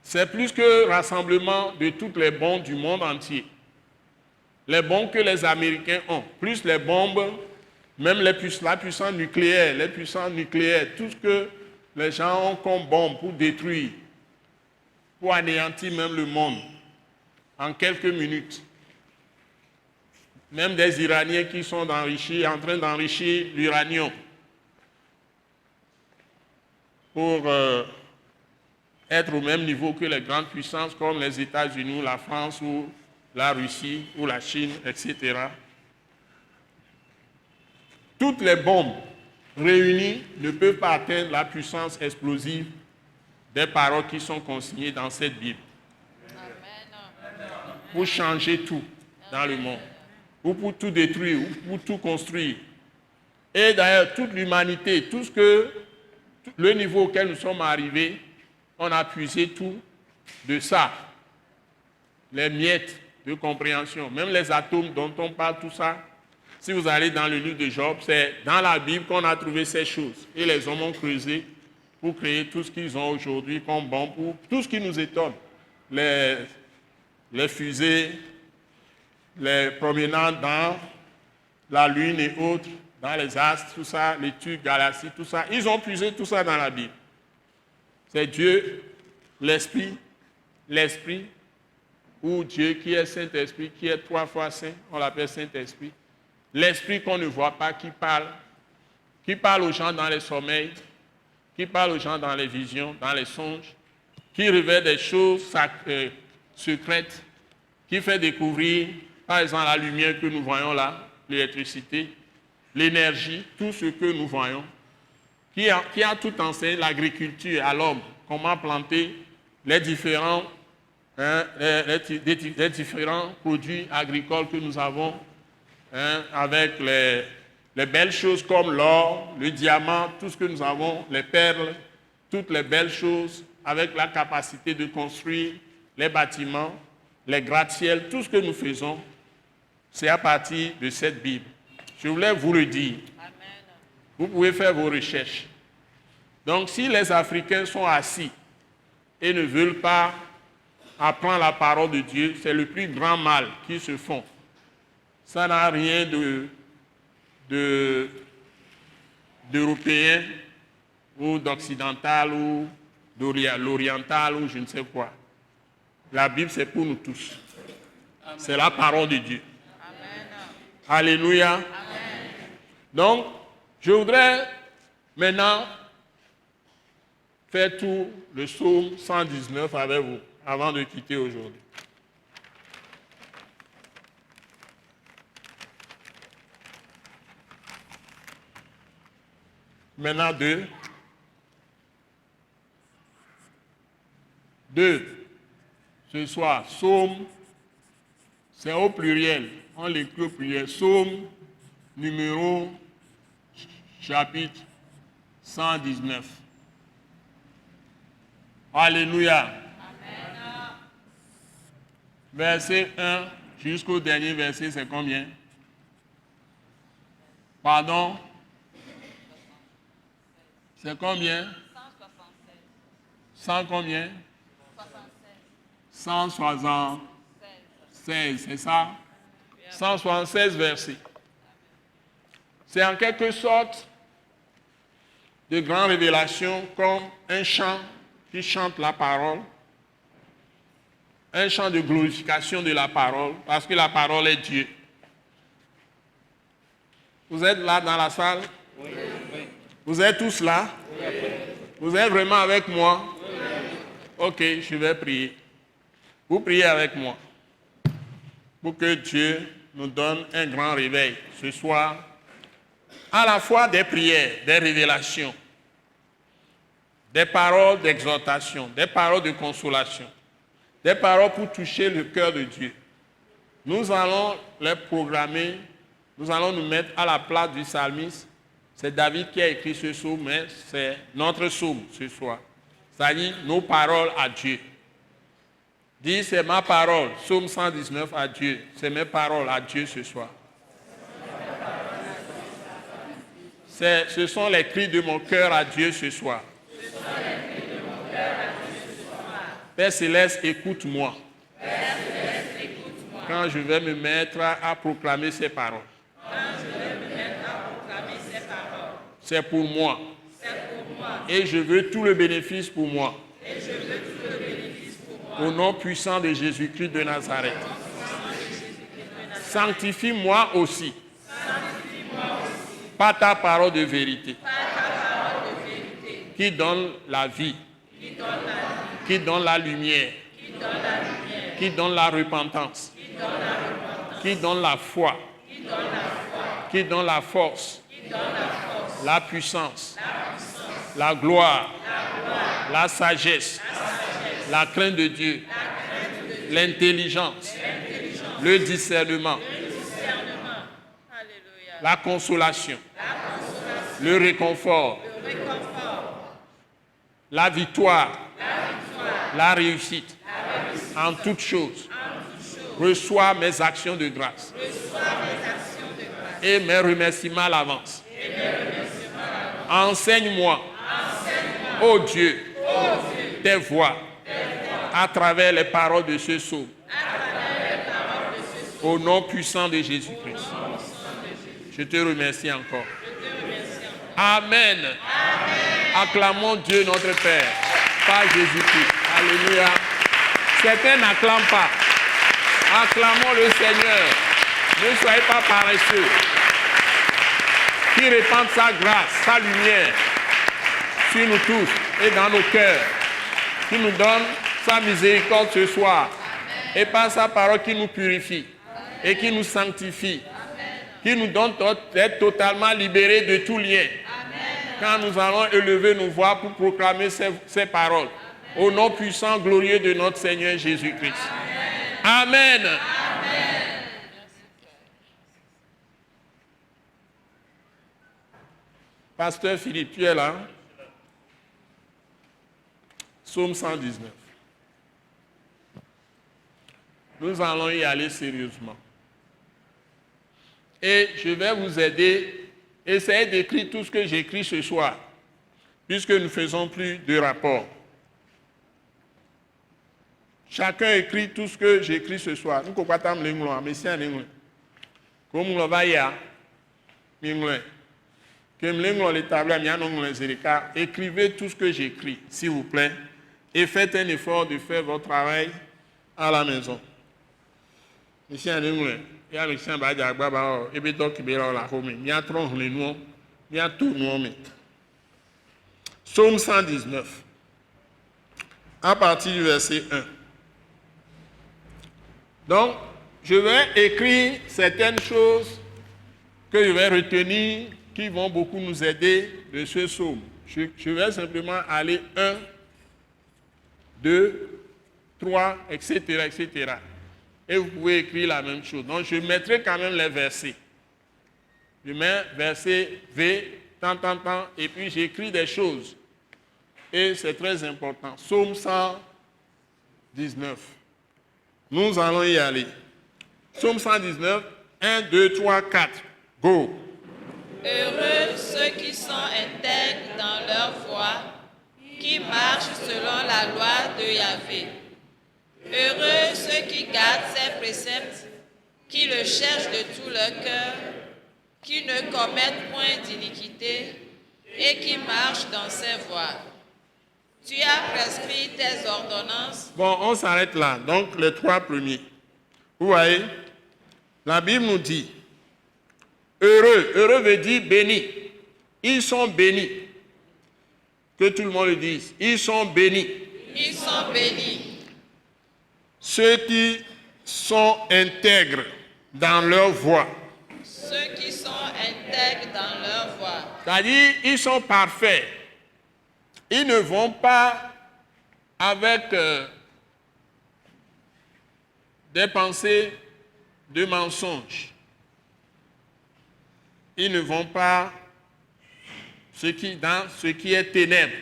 c'est plus que rassemblement de toutes les bombes du monde entier. Les bombes que les Américains ont, plus les bombes, même la puissance nucléaire, les puissances nucléaires, tout ce que les gens ont comme bombes pour détruire, pour anéantir même le monde en quelques minutes. Même des Iraniens qui sont en train d'enrichir l'uranium pour être au même niveau que les grandes puissances comme les États-Unis, la France ou la Russie ou la Chine, etc. Toutes les bombes réunies ne peuvent pas atteindre la puissance explosive des paroles qui sont consignées dans cette Bible. Amen. Pour changer tout dans le monde, ou pour tout détruire, ou pour tout construire. Et d'ailleurs, toute l'humanité, tout ce que, le niveau auquel nous sommes arrivés, on a puisé tout de ça. Les miettes de compréhension, même les atomes dont on parle, tout ça. Si vous allez dans le livre de Job, c'est dans la Bible qu'on a trouvé ces choses. Et les hommes ont creusé pour créer tout ce qu'ils ont aujourd'hui comme bombe, pour tout ce qui nous étonne. Les fusées, les promenades dans la Lune et autres, dans les astres, tout ça, les tubes, galaxies, tout ça. Ils ont puisé tout ça dans la Bible. C'est Dieu, l'Esprit, ou Dieu qui est Saint-Esprit, qui est 3 fois Saint, on l'appelle Saint-Esprit. L'Esprit qu'on ne voit pas, qui parle aux gens dans les sommeils, qui parle aux gens dans les visions, dans les songes, qui révèle des choses secrètes, qui fait découvrir, par exemple, la lumière que nous voyons là, l'électricité, l'énergie, tout ce que nous voyons, qui a tout enseigné l'agriculture à l'homme, comment planter les différents produits agricoles que nous avons, avec les belles choses comme l'or, le diamant, tout ce que nous avons, les perles, toutes les belles choses, avec la capacité de construire les bâtiments, les gratte-ciels, tout ce que nous faisons, c'est à partir de cette Bible. Je voulais vous le dire. Amen. Vous pouvez faire vos recherches. Donc, si les Africains sont assis et ne veulent pas apprendre la parole de Dieu, c'est le plus grand mal qu'ils se font. Ça n'a rien d'européen ou d'occidental ou l'oriental ou je ne sais quoi. La Bible, c'est pour nous tous. C'est la parole de Dieu. Amen. Alléluia. Amen. Donc, je voudrais maintenant faire tout le psaume 119 avec vous, avant de quitter aujourd'hui. Maintenant, deux. Ce soir, psaume, c'est au pluriel. On l'écrit au pluriel. Psaume numéro chapitre 119. Alléluia. Amen. Verset 1 jusqu'au dernier verset, c'est combien? Pardon? C'est combien? 100 combien? 176, c'est ça? 176 versets. C'est en quelque sorte de grandes révélations comme un chant qui chante la parole, un chant de glorification de la parole, parce que la parole est Dieu. Vous êtes là dans la salle? Oui. Vous êtes tous là? Oui. Vous êtes vraiment avec moi? Oui. Ok, je vais prier. Vous priez avec moi pour que Dieu nous donne un grand réveil ce soir, à la fois des prières, des révélations, des paroles d'exhortation, des paroles de consolation, des paroles pour toucher le cœur de Dieu. Nous allons les programmer, nous allons nous mettre à la place du psalmiste. C'est David qui a écrit ce psaume, mais c'est notre psaume ce soir. C'est-à-dire nos paroles à Dieu. Dis, c'est ma parole, psaume 119 à Dieu. C'est mes paroles à Dieu ce soir. Ce sont les cris de mon cœur à Dieu ce soir. Père Céleste, écoute-moi. Quand je vais me mettre à proclamer ces paroles. C'est pour moi. Et je veux tout le bénéfice pour moi. Au nom puissant de Jésus-Christ de Nazareth. Sanctifie-moi aussi. Par ta parole de vérité. Qui donne la vie. Qui donne la lumière. Qui donne la repentance. Qui donne la foi. Qui donne la force. La puissance. La gloire. La sagesse. La crainte de Dieu. L'intelligence. Le discernement. La consolation. Le réconfort. La victoire. La réussite. En toutes choses. Reçois mes actions de grâce. Et mes remerciements à l'avance. Enseigne-moi, ô Dieu, tes voies à travers les paroles de ce psaume. Au nom puissant de Jésus-Christ. Je te remercie encore. Amen. Acclamons Dieu notre Père par Jésus-Christ. Alléluia. Certains n'acclament pas. Acclamons le Seigneur. Ne soyez pas paresseux. Qui répande sa grâce, sa lumière sur nous tous et dans nos cœurs, qui nous donne sa miséricorde ce soir, et par sa parole qui nous purifie et qui nous sanctifie, qui nous donne d'être totalement libérés de tout lien. Quand nous allons élever nos voix pour proclamer ces paroles, au nom puissant, glorieux de notre Seigneur Jésus-Christ. Amen. Pasteur Philippe, tu es là? Psaume 119. Nous allons y aller sérieusement. Et je vais vous aider, essayer d'écrire tout ce que j'écris ce soir, puisque nous ne faisons plus de rapport. Chacun écrit tout ce que j'écris ce soir. Nous ne pouvons pas l'anglais, mais c'est un anglais. Comme on va y aller, l'anglais. Écrivez tout ce que j'écris, s'il vous plaît, et faites un effort de faire votre travail à la maison. Monsieur Anglais, il y a le chien Baba, et bien donc il y a la home, il y a trop de noms, il y a tout nom. Psaume 119, à partir du verset 1. Donc, je vais écrire certaines choses que je vais retenir qui vont beaucoup nous aider de ce psaume. Je vais simplement aller 1, 2, 3, etc., etc. Et vous pouvez écrire la même chose. Donc, je mettrai quand même les versets. Je mets verset V, tant, et puis j'écris des choses. Et c'est très important. Psaume 119. Nous allons y aller. Psaume 119, 1, 2, 3, 4. Go! Heureux ceux qui sont intègres dans leur voie, qui marchent selon la loi de Yahvé. Heureux ceux qui gardent ses préceptes, qui le cherchent de tout leur cœur, qui ne commettent point d'iniquité et qui marchent dans ses voies. Tu as prescrit tes ordonnances. Bon, on s'arrête là. Donc, les 3 premiers. Vous voyez, la Bible nous dit, heureux. Heureux veut dire béni. Ils sont bénis. Que tout le monde le dise. Ils sont bénis. Ils sont bénis. Ceux qui sont intègres dans leur voie. Ceux qui sont intègres dans leur voie. C'est-à-dire, ils sont parfaits. Ils ne vont pas avec des pensées de mensonges. Ils ne vont pas dans ce qui est ténèbres.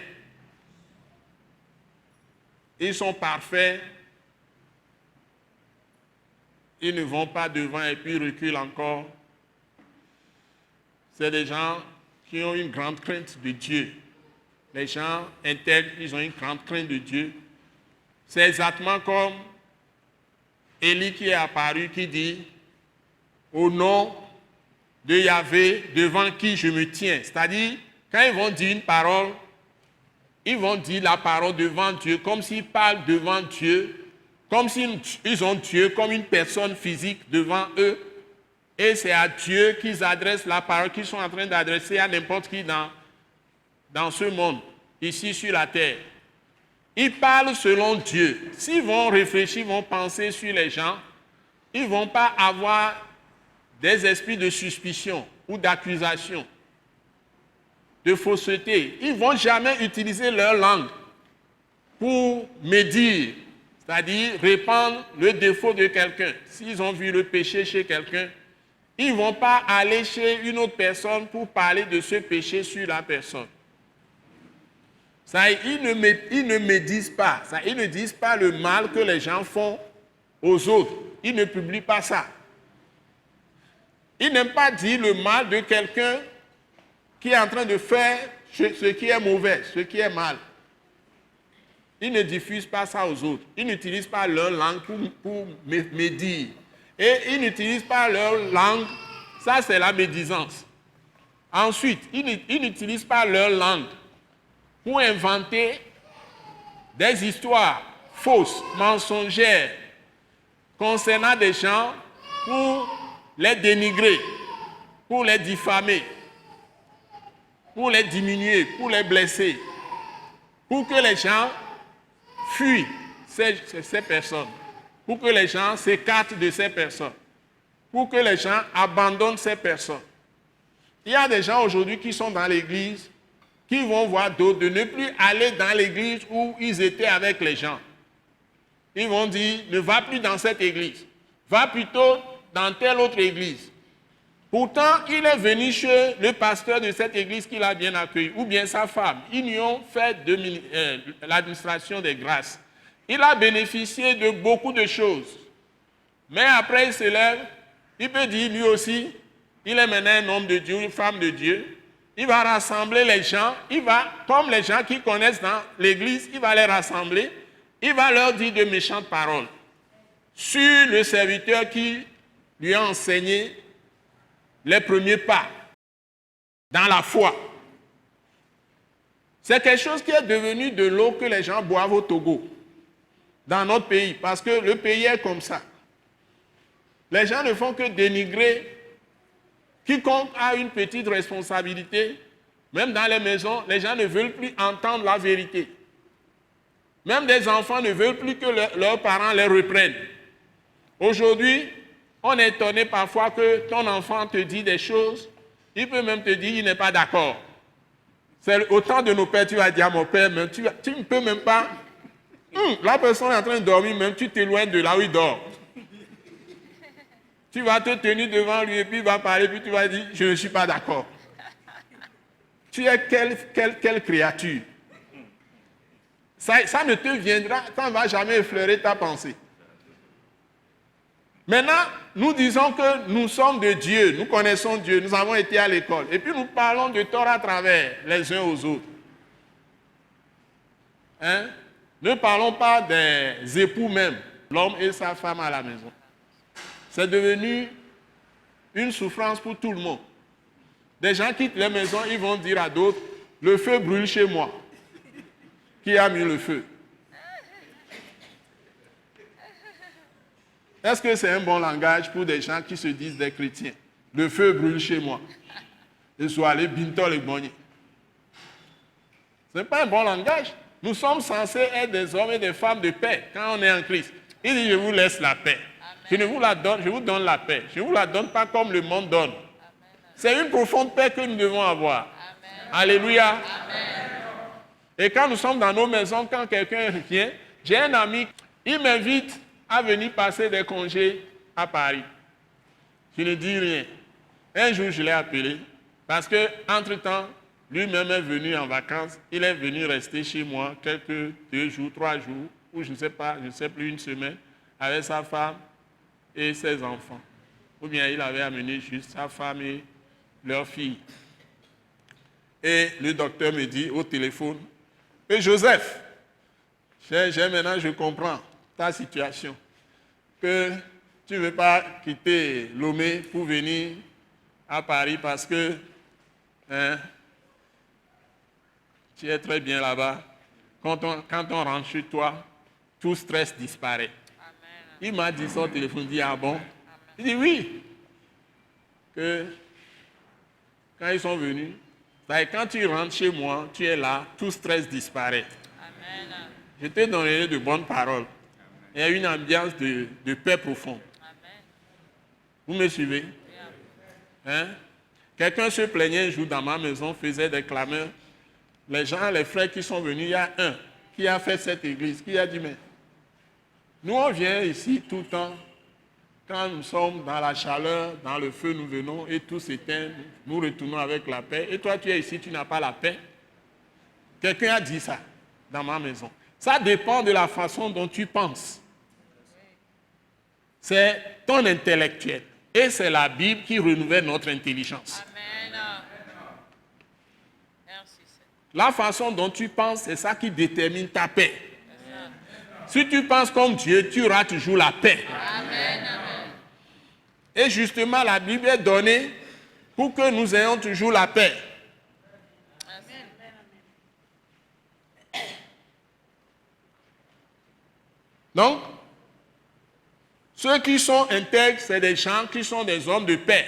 Ils sont parfaits. Ils ne vont pas devant et puis reculent encore. C'est des gens qui ont une grande crainte de Dieu. Les gens intègres, ils ont une grande crainte de Dieu. C'est exactement comme Élie qui est apparu, qui dit « Au nom de Yahvé, devant qui je me tiens ». C'est-à-dire, quand ils vont dire une parole, ils vont dire la parole devant Dieu, comme s'ils parlent devant Dieu, comme s'ils ont Dieu comme une personne physique devant eux. Et c'est à Dieu qu'ils adressent la parole qu'ils sont en train d'adresser à n'importe qui dans ce monde, ici sur la terre. Ils parlent selon Dieu. S'ils vont réfléchir, vont penser sur les gens, ils ne vont pas avoir des esprits de suspicion ou d'accusation, de fausseté. Ils ne vont jamais utiliser leur langue pour médire, c'est-à-dire répandre le défaut de quelqu'un. S'ils ont vu le péché chez quelqu'un, ils ne vont pas aller chez une autre personne pour parler de ce péché sur la personne. Ça, ils ne médisent pas. Ça, ils ne disent pas le mal que les gens font aux autres. Ils ne publient pas ça. Ils n'aiment pas dire le mal de quelqu'un qui est en train de faire ce qui est mauvais, ce qui est mal. Ils ne diffusent pas ça aux autres. Ils n'utilisent pas leur langue pour médire. Et ils n'utilisent pas leur langue, ça c'est la médisance. Ensuite, ils n'utilisent pas leur langue pour inventer des histoires fausses, mensongères, concernant des gens pour les dénigrer, pour les diffamer, pour les diminuer, pour les blesser. pour que les gens fuient ces personnes, pour que les gens s'écartent de ces personnes, pour que les gens abandonnent ces personnes. Il y a des gens aujourd'hui qui sont dans l'église, qui vont voir d'autres de ne plus aller dans l'église où ils étaient avec les gens. Ils vont dire, ne va plus dans cette église, va plutôt dans telle autre église. Pourtant, il est venu chez le pasteur de cette église qui l'a bien accueilli, ou bien sa femme. Ils lui ont fait l'administration des grâces. Il a bénéficié de beaucoup de choses. Mais après, il se lève, il peut dire lui aussi, il est maintenant un homme de Dieu, une femme de Dieu. Il va rassembler les gens, il va, comme les gens qui connaissent dans l'église, il va les rassembler, il va leur dire de méchantes paroles sur le serviteur qui lui a enseigné les premiers pas dans la foi. C'est quelque chose qui est devenu de l'eau que les gens boivent au Togo, dans notre pays, parce que le pays est comme ça. Les gens ne font que dénigrer. Quiconque a une petite responsabilité, même dans les maisons, les gens ne veulent plus entendre la vérité. Même des enfants ne veulent plus que leurs parents les reprennent. Aujourd'hui, on est étonné parfois que ton enfant te dit des choses, il peut même te dire qu'il n'est pas d'accord. C'est au temps de nos pères, tu vas dire à mon père, mais tu ne peux même pas. La personne est en train de dormir, même tu t'éloignes de là où il dort. Tu vas te tenir devant lui et puis il va parler, puis tu vas dire, je ne suis pas d'accord. Tu es quelle créature? Ça ne te viendra, ça ne va jamais effleurer ta pensée. Maintenant, nous disons que nous sommes de Dieu, nous connaissons Dieu, nous avons été à l'école. Et puis nous parlons de tort à travers les uns aux autres. Hein? Ne parlons pas des époux même, l'homme et sa femme à la maison. C'est devenu une souffrance pour tout le monde. Des gens quittent les maisons, ils vont dire à d'autres, le feu brûle chez moi. Qui a mis le feu? Est-ce que c'est un bon langage pour des gens qui se disent des chrétiens? Le feu brûle chez moi. Ils sont allés bintol et bonnier. Ce n'est pas un bon langage. Nous sommes censés être des hommes et des femmes de paix quand on est en Christ. Il dit, je vous laisse la paix. Je ne vous la donne, je vous donne la paix. Je ne vous la donne pas comme le monde donne. C'est une profonde paix que nous devons avoir. Amen. Alléluia. Amen. Et quand nous sommes dans nos maisons, quand quelqu'un vient, j'ai un ami, il m'invite à venir passer des congés à Paris. Je ne dis rien. Un jour, je l'ai appelé parce qu'entre-temps, lui-même est venu en vacances. Il est venu rester chez moi quelques 2 jours, 3 jours, ou je ne sais pas, je ne sais plus, une semaine, avec sa femme et ses enfants. Ou bien il avait amené juste sa femme et leur fille. Et le docteur me dit au téléphone, « Et Joseph, maintenant je comprends ta situation, que tu ne veux pas quitter Lomé pour venir à Paris parce que tu es très bien là-bas. Quand on rentre chez toi, tout stress disparaît. » Il m'a dit ça au téléphone, il dit, ah bon? Il dit oui. Que quand ils sont venus, quand tu rentres chez moi, tu es là, tout stress disparaît. Amen. Je te donnerai de bonnes paroles. Il y a une ambiance de paix profonde. Amen. Vous me suivez? Hein? Quelqu'un se plaignait un jour dans ma maison, faisait des clameurs. Les gens, les frères qui sont venus, il y a un qui a fait cette église, qui a dit, mais nous, on vient ici tout le temps, quand nous sommes dans la chaleur, dans le feu, nous venons et tout s'éteint, nous retournons avec la paix. Et toi, tu es ici, tu n'as pas la paix. Quelqu'un a dit ça dans ma maison. Ça dépend de la façon dont tu penses. C'est ton intellectuel. Et c'est la Bible qui renouvelle notre intelligence. Amen. La façon dont tu penses, c'est ça qui détermine ta paix. Si tu penses comme Dieu, tu auras toujours la paix. Amen, amen. Et justement, la Bible est donnée pour que nous ayons toujours la paix. Amen. Donc, ceux qui sont intègres, c'est des gens qui sont des hommes de paix.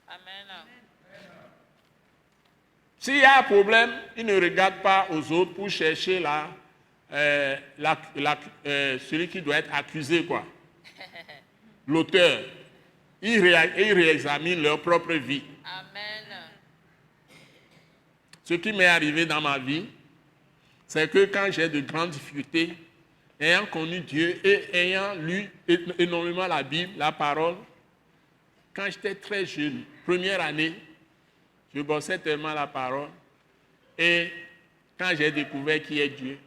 Amen. S'il y a un problème, il ne regarde pas aux autres pour chercher celui qui doit être accusé, quoi. L'auteur. Ils réexaminent leur propre vie. Amen. Ce qui m'est arrivé dans ma vie, c'est que quand j'ai de grandes difficultés, ayant connu Dieu et ayant lu énormément la Bible, la parole, quand j'étais très jeune, première année, je bossais tellement la parole. Et quand j'ai découvert qui est Dieu,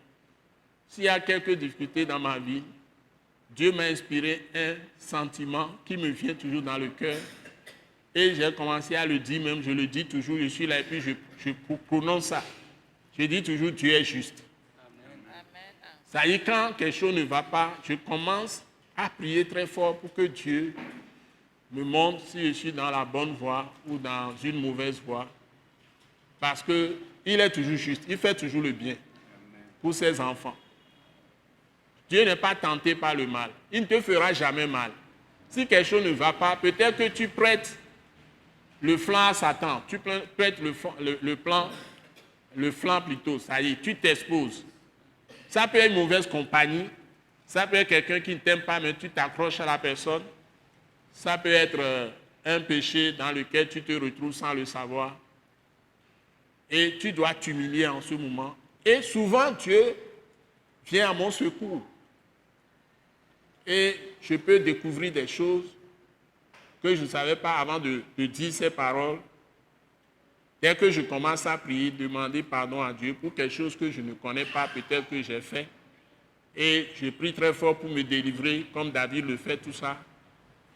s'il y a quelques difficultés dans ma vie, Dieu m'a inspiré un sentiment qui me vient toujours dans le cœur. Et j'ai commencé à le dire, même je le dis toujours, je suis là et puis je prononce ça. Je dis toujours, Dieu est juste. Ça y est, quand quelque chose ne va pas, je commence à prier très fort pour que Dieu me montre si je suis dans la bonne voie ou dans une mauvaise voie. Parce qu'il est toujours juste, il fait toujours le bien pour ses enfants. Dieu n'est pas tenté par le mal. Il ne te fera jamais mal. Si quelque chose ne va pas, peut-être que tu prêtes le flanc à Satan. Tu prêtes le flanc plutôt. Ça y est, tu t'exposes. Ça peut être une mauvaise compagnie. Ça peut être quelqu'un qui ne t'aime pas, mais tu t'accroches à la personne. Ça peut être un péché dans lequel tu te retrouves sans le savoir. Et tu dois t'humilier en ce moment. Et souvent, Dieu vient à mon secours. Et je peux découvrir des choses que je ne savais pas avant de dire ces paroles. Dès que je commence à prier, demander pardon à Dieu pour quelque chose que je ne connais pas, peut-être que j'ai fait. Et je prie très fort pour me délivrer, comme David le fait, tout ça.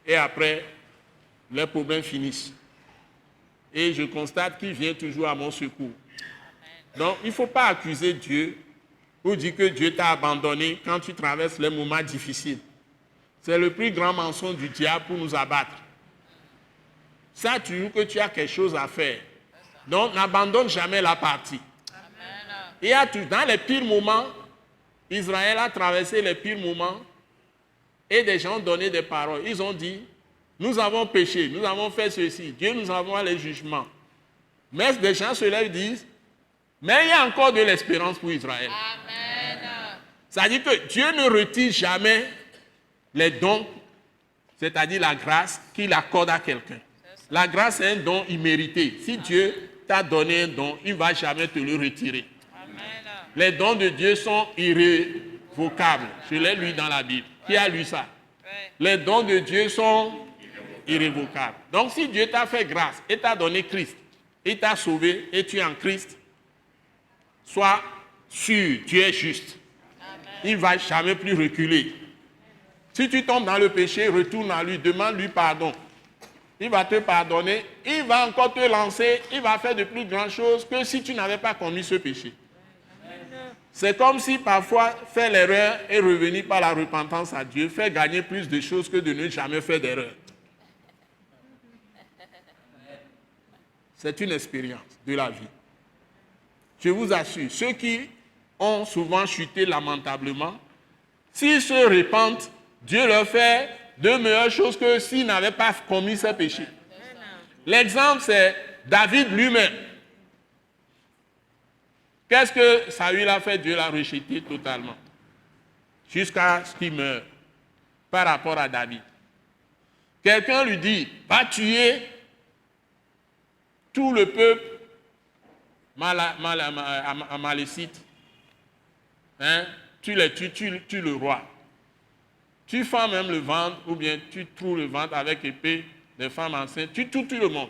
Et après, les problèmes finissent. Et je constate qu'il vient toujours à mon secours. Donc, il ne faut pas accuser Dieu ou dire que Dieu t'a abandonné quand tu traverses les moments difficiles. C'est le plus grand mensonge du diable pour nous abattre. Ça, tu dis que tu as quelque chose à faire. Donc, n'abandonne jamais la partie. Et dans les pires moments, Israël a traversé les pires moments et des gens ont donné des paroles. Ils ont dit, nous avons péché, nous avons fait ceci, Dieu nous envoie les jugements. Mais des gens se lèvent et disent, mais il y a encore de l'espérance pour Israël. Amen. Ça dit que Dieu ne retire jamais les dons, c'est-à-dire la grâce qu'il accorde à quelqu'un. La grâce est un don immérité. Si Dieu t'a donné un don, il ne va jamais te le retirer. Amen. Les dons de Dieu sont irrévocables. Je l'ai lu dans la Bible. Qui a lu ça? Les dons de Dieu sont irrévocables. Donc si Dieu t'a fait grâce et t'a donné Christ, il t'a sauvé et tu es en Christ, sois sûr, Dieu est juste. Il ne va jamais plus reculer. Si tu tombes dans le péché, retourne à lui, demande-lui pardon. Il va te pardonner, il va encore te lancer, il va faire de plus grandes choses que si tu n'avais pas commis ce péché. C'est comme si parfois faire l'erreur et revenir par la repentance à Dieu fait gagner plus de choses que de ne jamais faire d'erreur. C'est une expérience de la vie. Je vous assure, ceux qui ont souvent chuté lamentablement, s'ils se repentent, Dieu leur fait de meilleures choses que s'ils n'avaient pas commis ces péchés. L'exemple, c'est David lui-même. Qu'est-ce que Saül a fait? Dieu l'a rejeté totalement. Jusqu'à ce qu'il meure par rapport à David. Quelqu'un lui dit, va tuer tout le peuple amalécite. Hein? Tu les tues, tu le roi. Tu fends même le ventre, ou bien tu trouves le ventre avec épée des femmes enceintes, tu tues tout le monde.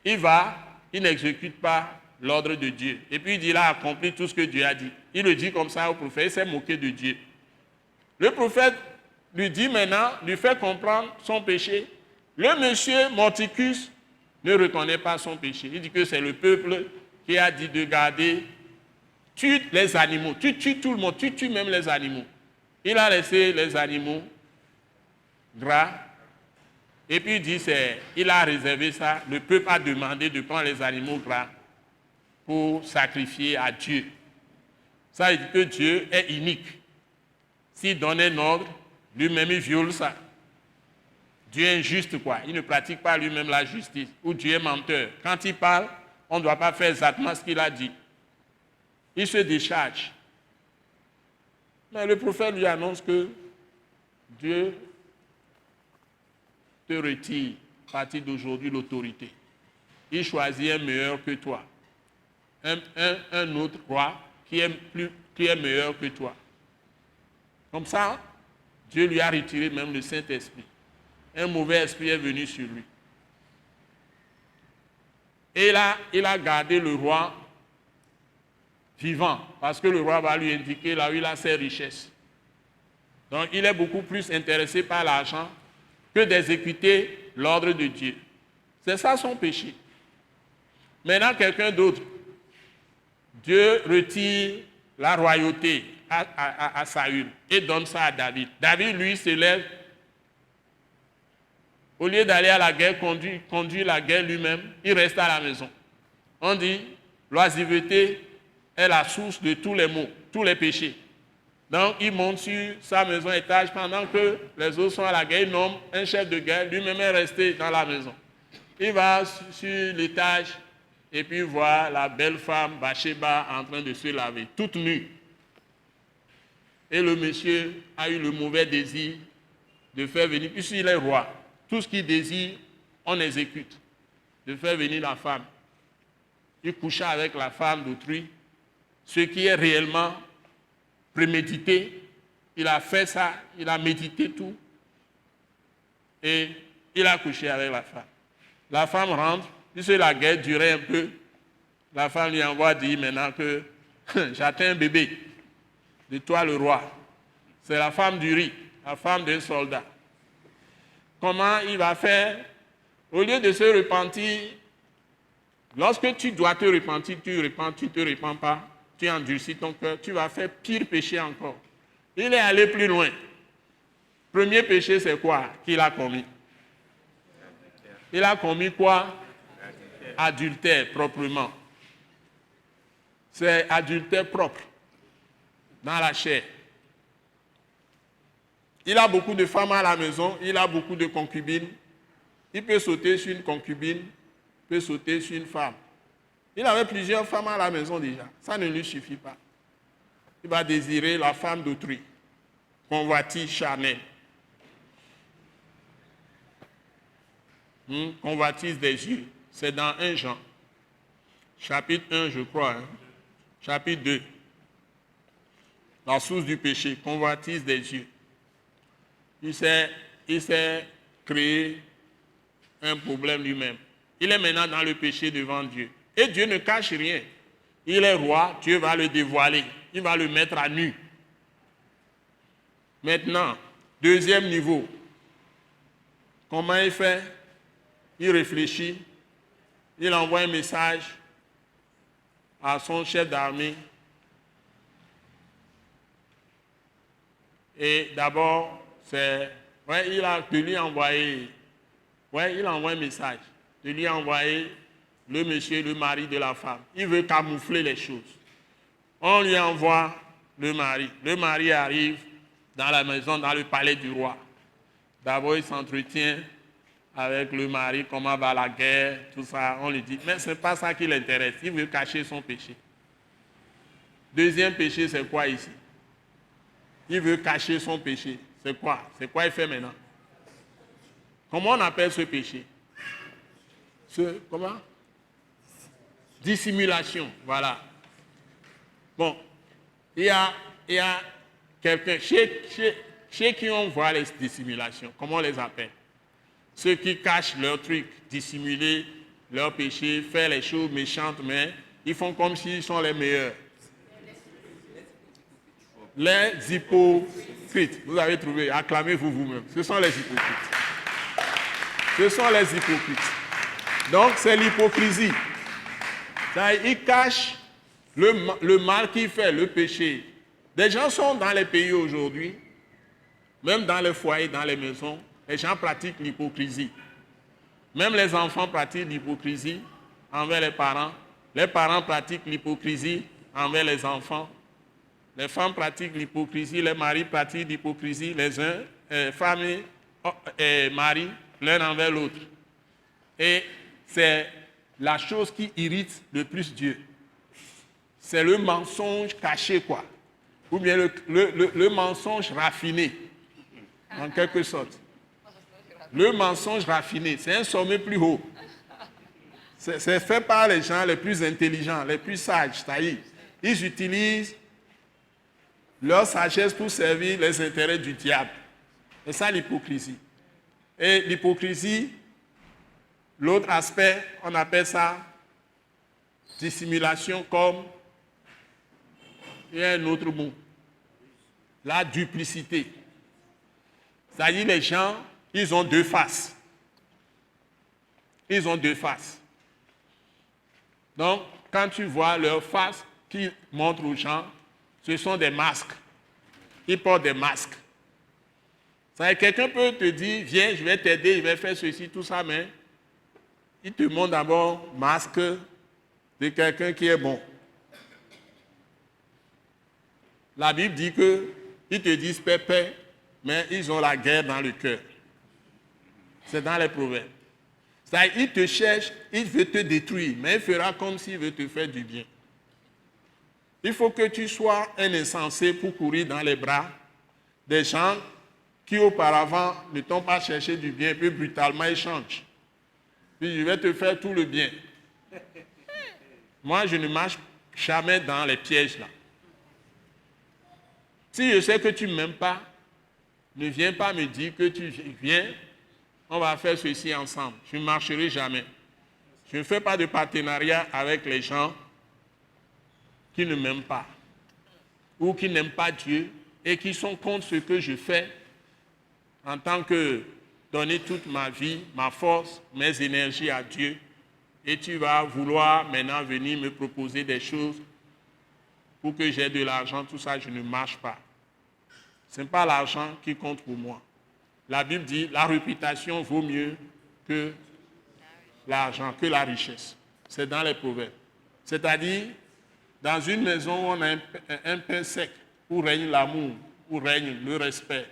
Il n'exécute pas l'ordre de Dieu. Et puis il dit, il a accompli tout ce que Dieu a dit. Il le dit comme ça au prophète, il s'est moqué de Dieu. Le prophète lui dit maintenant, lui fait comprendre son péché. Le monsieur Morticus ne reconnaît pas son péché. Il dit que c'est le peuple qui a dit de garder, tue les animaux, tu tues tout le monde, tu tues même les animaux. Il a laissé les animaux gras. Et puis il dit, il a réservé ça. Le peuple a demandé de prendre les animaux gras pour sacrifier à Dieu. Ça veut dire que Dieu est unique. S'il donne un ordre, lui-même il viole ça. Dieu est injuste quoi. Il ne pratique pas lui-même la justice. Ou Dieu est menteur. Quand il parle, on ne doit pas faire exactement ce qu'il a dit. Il se décharge. Mais le prophète lui annonce que Dieu te retire à partir d'aujourd'hui l'autorité. Il choisit un meilleur que toi. Un autre roi qui est meilleur que toi. Comme ça, Dieu lui a retiré même le Saint-Esprit. Un mauvais esprit est venu sur lui. Et là, il a gardé le roi vivant, parce que le roi va lui indiquer là où il a ses richesses. Donc, il est beaucoup plus intéressé par l'argent que d'exécuter l'ordre de Dieu. C'est ça son péché. Maintenant, quelqu'un d'autre, Dieu retire la royauté à Saül et donne ça à David. David, lui, se lève. Au lieu d'aller à la guerre, conduire la guerre lui-même, il reste à la maison. On dit, l'oisiveté est la source de tous les maux, tous les péchés. Donc, il monte sur sa maison étage pendant que les autres sont à la guerre. Il nomme un chef de guerre, lui-même est resté dans la maison. Il va sur l'étage et puis voit la belle femme Bathsheba en train de se laver, toute nue. Et le monsieur a eu le mauvais désir de faire venir, puisqu'il est roi, tout ce qu'il désire, on exécute, de faire venir la femme. Il coucha avec la femme d'autrui, ce qui est réellement prémédité. Il a fait ça, il a médité tout, et il a couché avec la femme. La femme rentre, puisque la guerre durait un peu, la femme lui envoie dire maintenant que j'attends un bébé de toi le roi. C'est la femme du riz, la femme d'un soldat. Comment il va faire? Au lieu de se repentir, lorsque tu dois te repentir, tu ne te repens pas, tu endurcis ton cœur, tu vas faire pire péché encore. Il est allé plus loin. Premier péché, c'est quoi qu'il a commis? Il a commis quoi? Adultère, proprement. C'est adultère propre, dans la chair. Il a beaucoup de femmes à la maison, il a beaucoup de concubines. Il peut sauter sur une concubine, il peut sauter sur une femme. Il avait plusieurs femmes à la maison déjà, ça ne lui suffit pas. Il va désirer la femme d'autrui, convoitise charnelle. Convoitise des yeux, c'est dans 1 Jean, chapitre 1 je crois, chapitre 2. La source du péché, convoitise des yeux. Il s'est créé un problème lui-même. Il est maintenant dans le péché devant Dieu. Et Dieu ne cache rien. Il est roi, Dieu va le dévoiler. Il va le mettre à nu. Maintenant, deuxième niveau. Comment il fait? Il réfléchit. Il envoie un message à son chef d'armée. Et d'abord, il a envoyé un message, de lui envoyer le monsieur, le mari de la femme. Il veut camoufler les choses. On lui envoie le mari. Le mari arrive dans la maison, dans le palais du roi. D'abord, il s'entretient avec le mari, comment va la guerre, tout ça. On lui dit, mais ce n'est pas ça qui l'intéresse. Il veut cacher son péché. Deuxième péché, c'est quoi ici? Il veut cacher son péché. C'est quoi? C'est quoi il fait maintenant? Comment on appelle ce péché? Comment? Dissimulation, voilà. Bon, il y a quelqu'un, chez qui on voit les dissimulations, comment on les appelle? Ceux qui cachent leurs trucs, dissimuler leurs péchés, faire les choses méchantes, mais ils font comme s'ils sont les meilleurs. Les hypocrites, vous avez trouvé, acclamez-vous vous-même. Ce sont les hypocrites. Ce sont les hypocrites. Donc c'est l'hypocrisie. Ils cachent le mal qu'ils font, le péché. Des gens sont dans les pays aujourd'hui, même dans les foyers, dans les maisons, les gens pratiquent l'hypocrisie. Même les enfants pratiquent l'hypocrisie envers les parents. Les parents pratiquent l'hypocrisie envers les enfants. Les femmes pratiquent l'hypocrisie, les maris pratiquent l'hypocrisie, femmes et maris, l'un envers l'autre. Et c'est la chose qui irrite le plus Dieu. C'est le mensonge caché, quoi. Ou bien le mensonge raffiné, en quelque sorte. Le mensonge raffiné, c'est un sommet plus haut. C'est fait par les gens les plus intelligents, les plus sages, c'est-à-dire, ils utilisent leur sagesse pour servir les intérêts du diable. C'est ça l'hypocrisie. Et l'hypocrisie, l'autre aspect, on appelle ça dissimulation, comme il y a un autre mot, la duplicité. C'est-à-dire les gens, ils ont deux faces. Ils ont deux faces. Donc, quand tu vois leur face qui montre aux gens, ce sont des masques. Ils portent des masques. C'est-à-dire, quelqu'un peut te dire, viens, je vais t'aider, je vais faire ceci, tout ça, mais il te montre d'abord masque de quelqu'un qui est bon. La Bible dit qu'ils te disent paix, mais ils ont la guerre dans le cœur. C'est dans les proverbes. C'est-à-dire, il te cherche, il veut te détruire, mais il fera comme s'il veut te faire du bien. Il faut que tu sois un insensé pour courir dans les bras des gens qui auparavant ne t'ont pas cherché du bien, puis brutalement ils changent. Puis je vais te faire tout le bien. Moi, je ne marche jamais dans les pièges là. Si je sais que tu ne m'aimes pas, ne viens pas me dire que tu viens, on va faire ceci ensemble. Je ne marcherai jamais. Je ne fais pas de partenariat avec les gens qui ne m'aiment pas ou qui n'aiment pas Dieu et qui sont contre ce que je fais en tant que donner toute ma vie, ma force, mes énergies à Dieu. Et tu vas vouloir maintenant venir me proposer des choses pour que j'ai de l'argent, tout ça, je ne marche pas. Ce n'est pas l'argent qui compte pour moi. La Bible dit, la réputation vaut mieux que l'argent, que la richesse. C'est dans les proverbes. C'est-à-dire, dans une maison où on a un pain sec, où règne l'amour, où règne le respect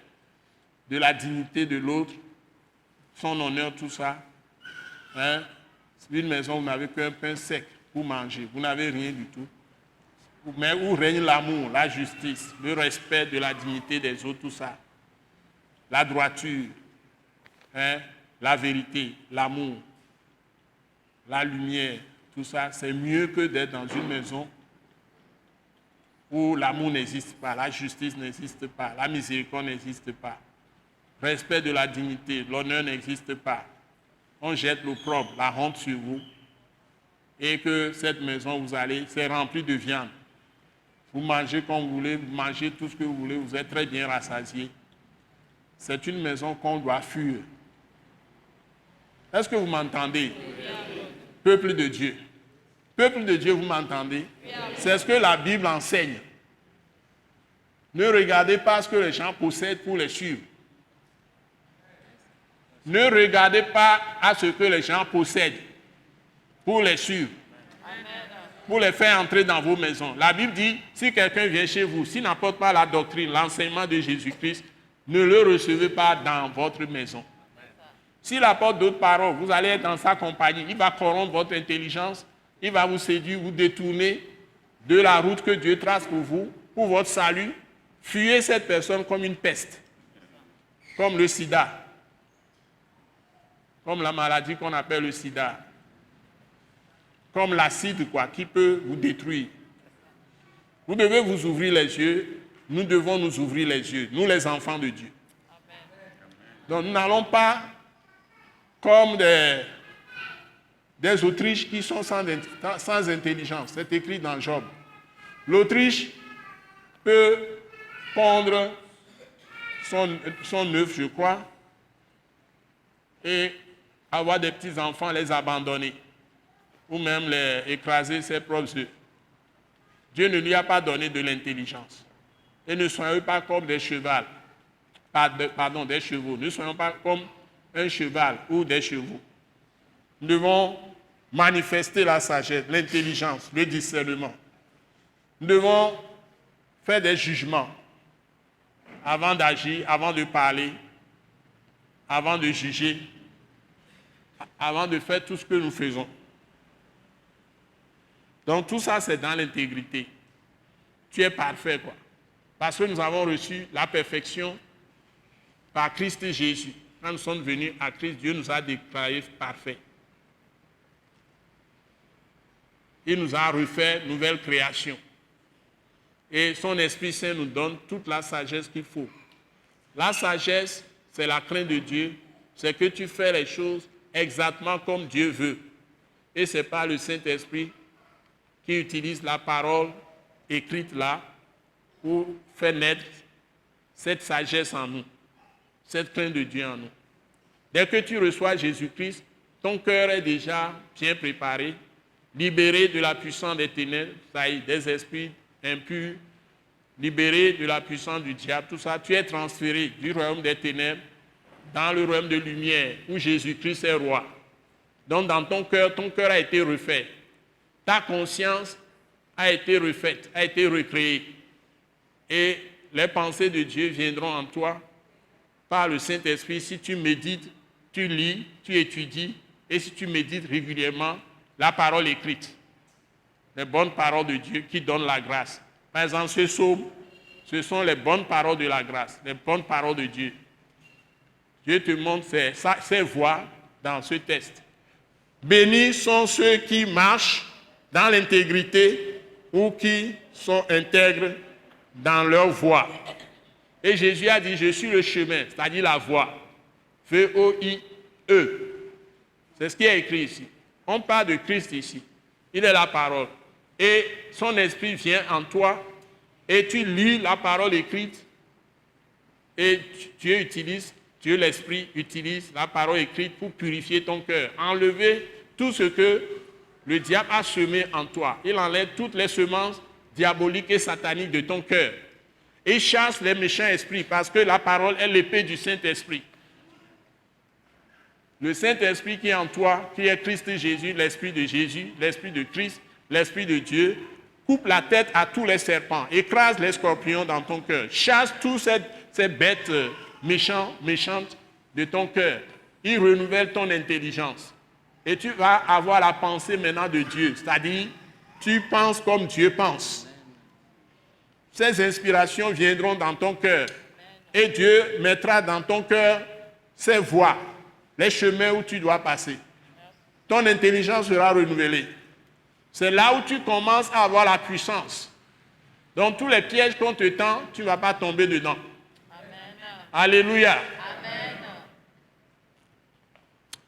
de la dignité de l'autre, son honneur, tout ça. Hein? Une maison où vous n'avez qu'un pain sec pour manger, vous n'avez rien du tout. Mais où règne l'amour, la justice, le respect de la dignité des autres, tout ça. La droiture, hein? La vérité, l'amour, la lumière, tout ça, c'est mieux que d'être dans une maison où l'amour n'existe pas, la justice n'existe pas, la miséricorde n'existe pas, respect de la dignité, l'honneur n'existe pas. On jette l'opprobre, la honte sur vous, et que cette maison, vous allez, c'est rempli de viande. Vous mangez comme vous voulez, vous mangez tout ce que vous voulez, vous êtes très bien rassasiés. C'est une maison qu'on doit fuir. Est-ce que vous m'entendez? Peuple de Dieu. Peuple de Dieu, vous m'entendez? C'est ce que la Bible enseigne. Ne regardez pas ce que les gens possèdent pour les suivre. Ne regardez pas à ce que les gens possèdent pour les suivre. Pour les faire entrer dans vos maisons. La Bible dit, si quelqu'un vient chez vous, s'il n'apporte pas la doctrine, l'enseignement de Jésus-Christ, ne le recevez pas dans votre maison. S'il apporte d'autres paroles, vous allez être dans sa compagnie. Il va corrompre votre intelligence. Il va vous séduire, vous détourner de la route que Dieu trace pour vous, pour votre salut. Fuyez cette personne comme une peste, comme le sida, comme la maladie qu'on appelle le sida, comme l'acide, quoi, qui peut vous détruire. Vous devez vous ouvrir les yeux. Nous devons nous ouvrir les yeux, nous les enfants de Dieu. Donc nous n'allons pas comme des Autriches qui sont sans intelligence. C'est écrit dans Job. L'Autriche peut pondre son œuf, je crois, et avoir des petits-enfants, les abandonner, ou même les écraser ses propres œufs. Dieu ne lui a pas donné de l'intelligence. Et ne soyons pas comme des chevaux. Des chevaux. Ne soyons pas comme un cheval ou des chevaux. Nous devons manifester la sagesse, l'intelligence, le discernement. Nous devons faire des jugements avant d'agir, avant de parler, avant de juger, avant de faire tout ce que nous faisons. Donc tout ça, c'est dans l'intégrité. Tu es parfait, quoi. Parce que nous avons reçu la perfection par Christ Jésus. Quand nous sommes venus à Christ, Dieu nous a déclarés parfaits. Il nous a refait nouvelle création. Et son Esprit Saint nous donne toute la sagesse qu'il faut. La sagesse, c'est la crainte de Dieu. C'est que tu fais les choses exactement comme Dieu veut. Et ce n'est pas le Saint-Esprit qui utilise la parole écrite là pour faire naître cette sagesse en nous, cette crainte de Dieu en nous. Dès que tu reçois Jésus-Christ, ton cœur est déjà bien préparé, libéré de la puissance des ténèbres, ça y est, des esprits impurs, libéré de la puissance du diable, tout ça. Tu es transféré du royaume des ténèbres dans le royaume de lumière où Jésus-Christ est roi. Donc dans ton cœur a été refait. Ta conscience a été refaite, a été recréée. Et les pensées de Dieu viendront en toi par le Saint-Esprit si tu médites, tu lis, tu étudies et si tu médites régulièrement la parole écrite. Les bonnes paroles de Dieu qui donnent la grâce. Par exemple, ce psaume, ce sont les bonnes paroles de la grâce, les bonnes paroles de Dieu. Dieu te montre ses voies dans ce test. Bénis sont ceux qui marchent dans l'intégrité ou qui sont intègres dans leur voie. Et Jésus a dit, je suis le chemin, c'est-à-dire la voie. V-O-I-E. C'est ce qui est écrit ici. On parle de Christ ici. Il est la parole. Et son esprit vient en toi et tu lis la parole écrite et Dieu l'esprit utilise la parole écrite pour purifier ton cœur, enlever tout ce que le diable a semé en toi. Il enlève toutes les semences diaboliques et sataniques de ton cœur. Et chasse les méchants esprits parce que la parole est l'épée du Saint-Esprit. Le Saint-Esprit qui est en toi, qui est Christ Jésus, l'Esprit de Jésus, l'Esprit de Christ, l'Esprit de Dieu, coupe la tête à tous les serpents, écrase les scorpions dans ton cœur, chasse toutes ces bêtes méchantes de ton cœur. Il renouvelle ton intelligence. Et tu vas avoir la pensée maintenant de Dieu, c'est-à-dire tu penses comme Dieu pense. Ces inspirations viendront dans ton cœur et Dieu mettra dans ton cœur ses voies, les chemins où tu dois passer. Ton intelligence sera renouvelée. C'est là où tu commences à avoir la puissance. Donc tous les pièges qu'on te tend, tu ne vas pas tomber dedans. Amen. Alléluia. Amen.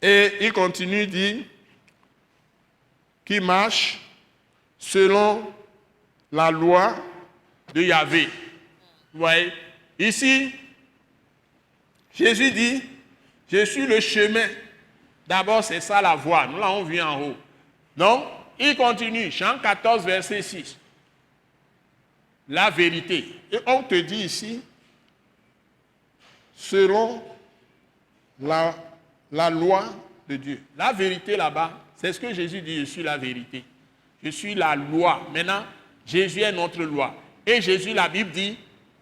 Et il continue, dit, qui marche selon la loi de Yahvé. Vous voyez, ici, Jésus dit, je suis le chemin. D'abord, c'est ça la voie. Nous l'avons vu en haut. Donc, il continue, Jean 14, verset 6. La vérité. Et on te dit ici, selon la loi de Dieu. La vérité là-bas, c'est ce que Jésus dit, je suis la vérité. Je suis la loi. Maintenant, Jésus est notre loi. Et Jésus, la Bible dit,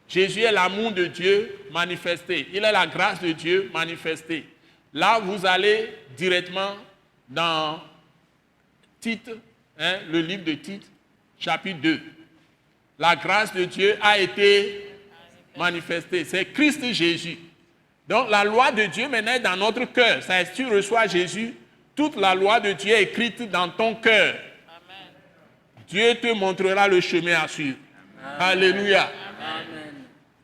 Jésus est l'amour de Dieu manifesté. Il est la grâce de Dieu manifestée. Là, vous allez directement dans Tite, le livre de Tite, chapitre 2. La grâce de Dieu a été manifestée. C'est Christ Jésus. Donc la loi de Dieu maintenant est dans notre cœur. Ça, si tu reçois Jésus, toute la loi de Dieu est écrite dans ton cœur. Amen. Dieu te montrera le chemin à suivre. Amen. Alléluia. Amen.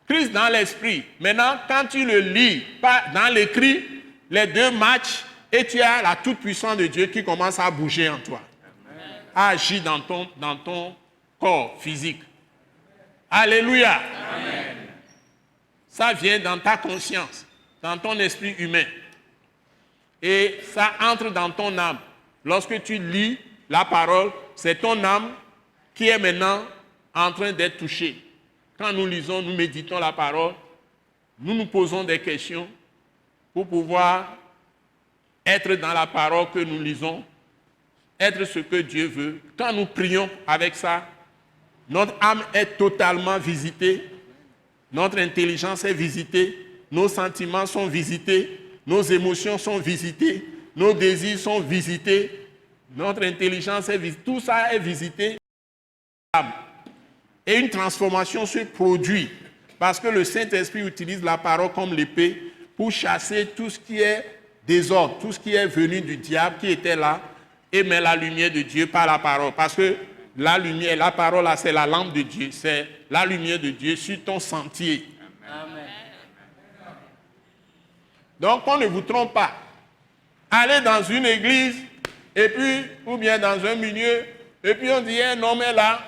Christ dans l'esprit. Maintenant, quand tu le lis pas dans l'écrit, les deux matchent et tu as la toute-puissance de Dieu qui commence à bouger en toi. Amen. À agir dans ton corps physique. Alléluia. Amen. Ça vient dans ta conscience, dans ton esprit humain. Et ça entre dans ton âme. Lorsque tu lis la parole, c'est ton âme qui est maintenant en train d'être touchée. Quand nous lisons, nous méditons la parole, nous nous posons des questions pour pouvoir être dans la parole que nous lisons, être ce que Dieu veut. Quand nous prions avec ça, notre âme est totalement visitée, notre intelligence est visitée, nos sentiments sont visités, nos émotions sont visitées, nos désirs sont visités. Notre intelligence est visitée. Tout ça est visité. Et une transformation se produit. Parce que le Saint-Esprit utilise la parole comme l'épée pour chasser tout ce qui est désordre, tout ce qui est venu du diable qui était là, et met la lumière de Dieu par la parole. Parce que la lumière, la parole, là, c'est la lampe de Dieu. C'est la lumière de Dieu sur ton sentier. Amen. Donc, on ne vous trompe pas. Allez dans une église, et puis, ou bien dans un milieu, et puis on dit, un homme est là.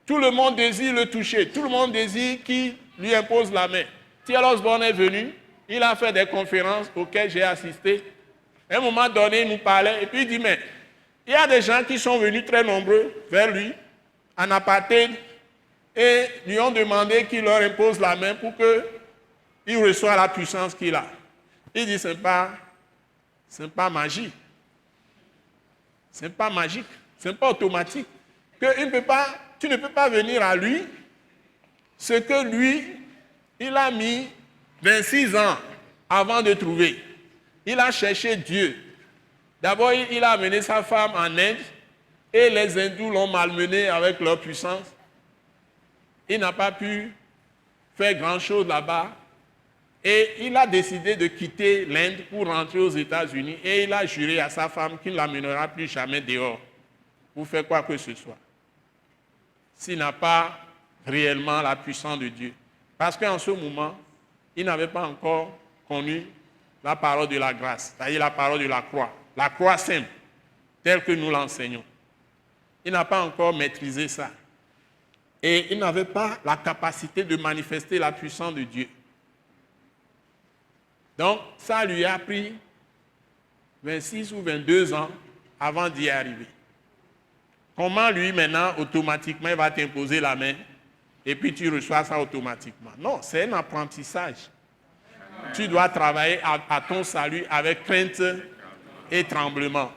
Tout le monde désire le toucher. Tout le monde désire qu'il lui impose la main. T.L. Osborne est venu. Il a fait des conférences auxquelles j'ai assisté. À un moment donné, il nous parlait, et puis il dit, mais il y a des gens qui sont venus très nombreux vers lui, en apartheid, et lui ont demandé qu'il leur impose la main pour qu'il reçoive la puissance qu'il a. Il dit, ce n'est pas magique. Ce n'est pas magique. Ce n'est pas automatique. Tu ne peux pas venir à lui ce que lui, il a mis 26 ans avant de trouver. Il a cherché Dieu. D'abord, il a amené sa femme en Inde et les hindous l'ont malmené avec leur puissance. Il n'a pas pu faire grand-chose là-bas. Et il a décidé de quitter l'Inde pour rentrer aux États-Unis et il a juré à sa femme qu'il ne l'amènera plus jamais dehors pour faire quoi que ce soit. S'il n'a pas réellement la puissance de Dieu. Parce qu'en ce moment, il n'avait pas encore connu la parole de la grâce, c'est-à-dire la parole de la croix simple, telle que nous l'enseignons. Il n'a pas encore maîtrisé ça. Et il n'avait pas la capacité de manifester la puissance de Dieu. Donc, ça lui a pris 26 ou 22 ans avant d'y arriver. Comment lui, maintenant, automatiquement, il va t'imposer la main et puis tu reçois ça automatiquement? Non, c'est un apprentissage. Tu dois travailler à ton salut avec crainte et tremblement.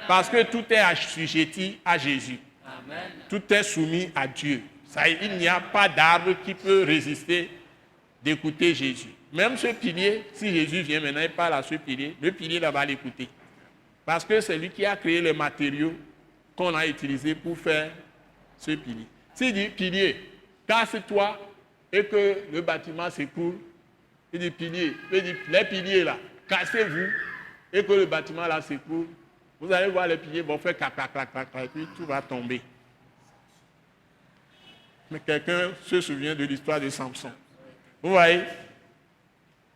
Parce que tout est assujetti à Jésus. Tout est soumis à Dieu. Il n'y a pas d'arbre qui peut résister d'écouter Jésus. Même ce pilier, si Jésus vient maintenant et parle à ce pilier, le pilier là va l'écouter. Parce que c'est lui qui a créé les matériaux qu'on a utilisés pour faire ce pilier. S'il dit, pilier, casse-toi et que le bâtiment s'écoule, il dit, pilier, il dit, les piliers là, cassez-vous et que le bâtiment là s'écoule, vous allez voir les piliers vont faire clac, clac, clac, clac, clac, et puis tout va tomber. Mais quelqu'un se souvient de l'histoire de Samson. Vous voyez?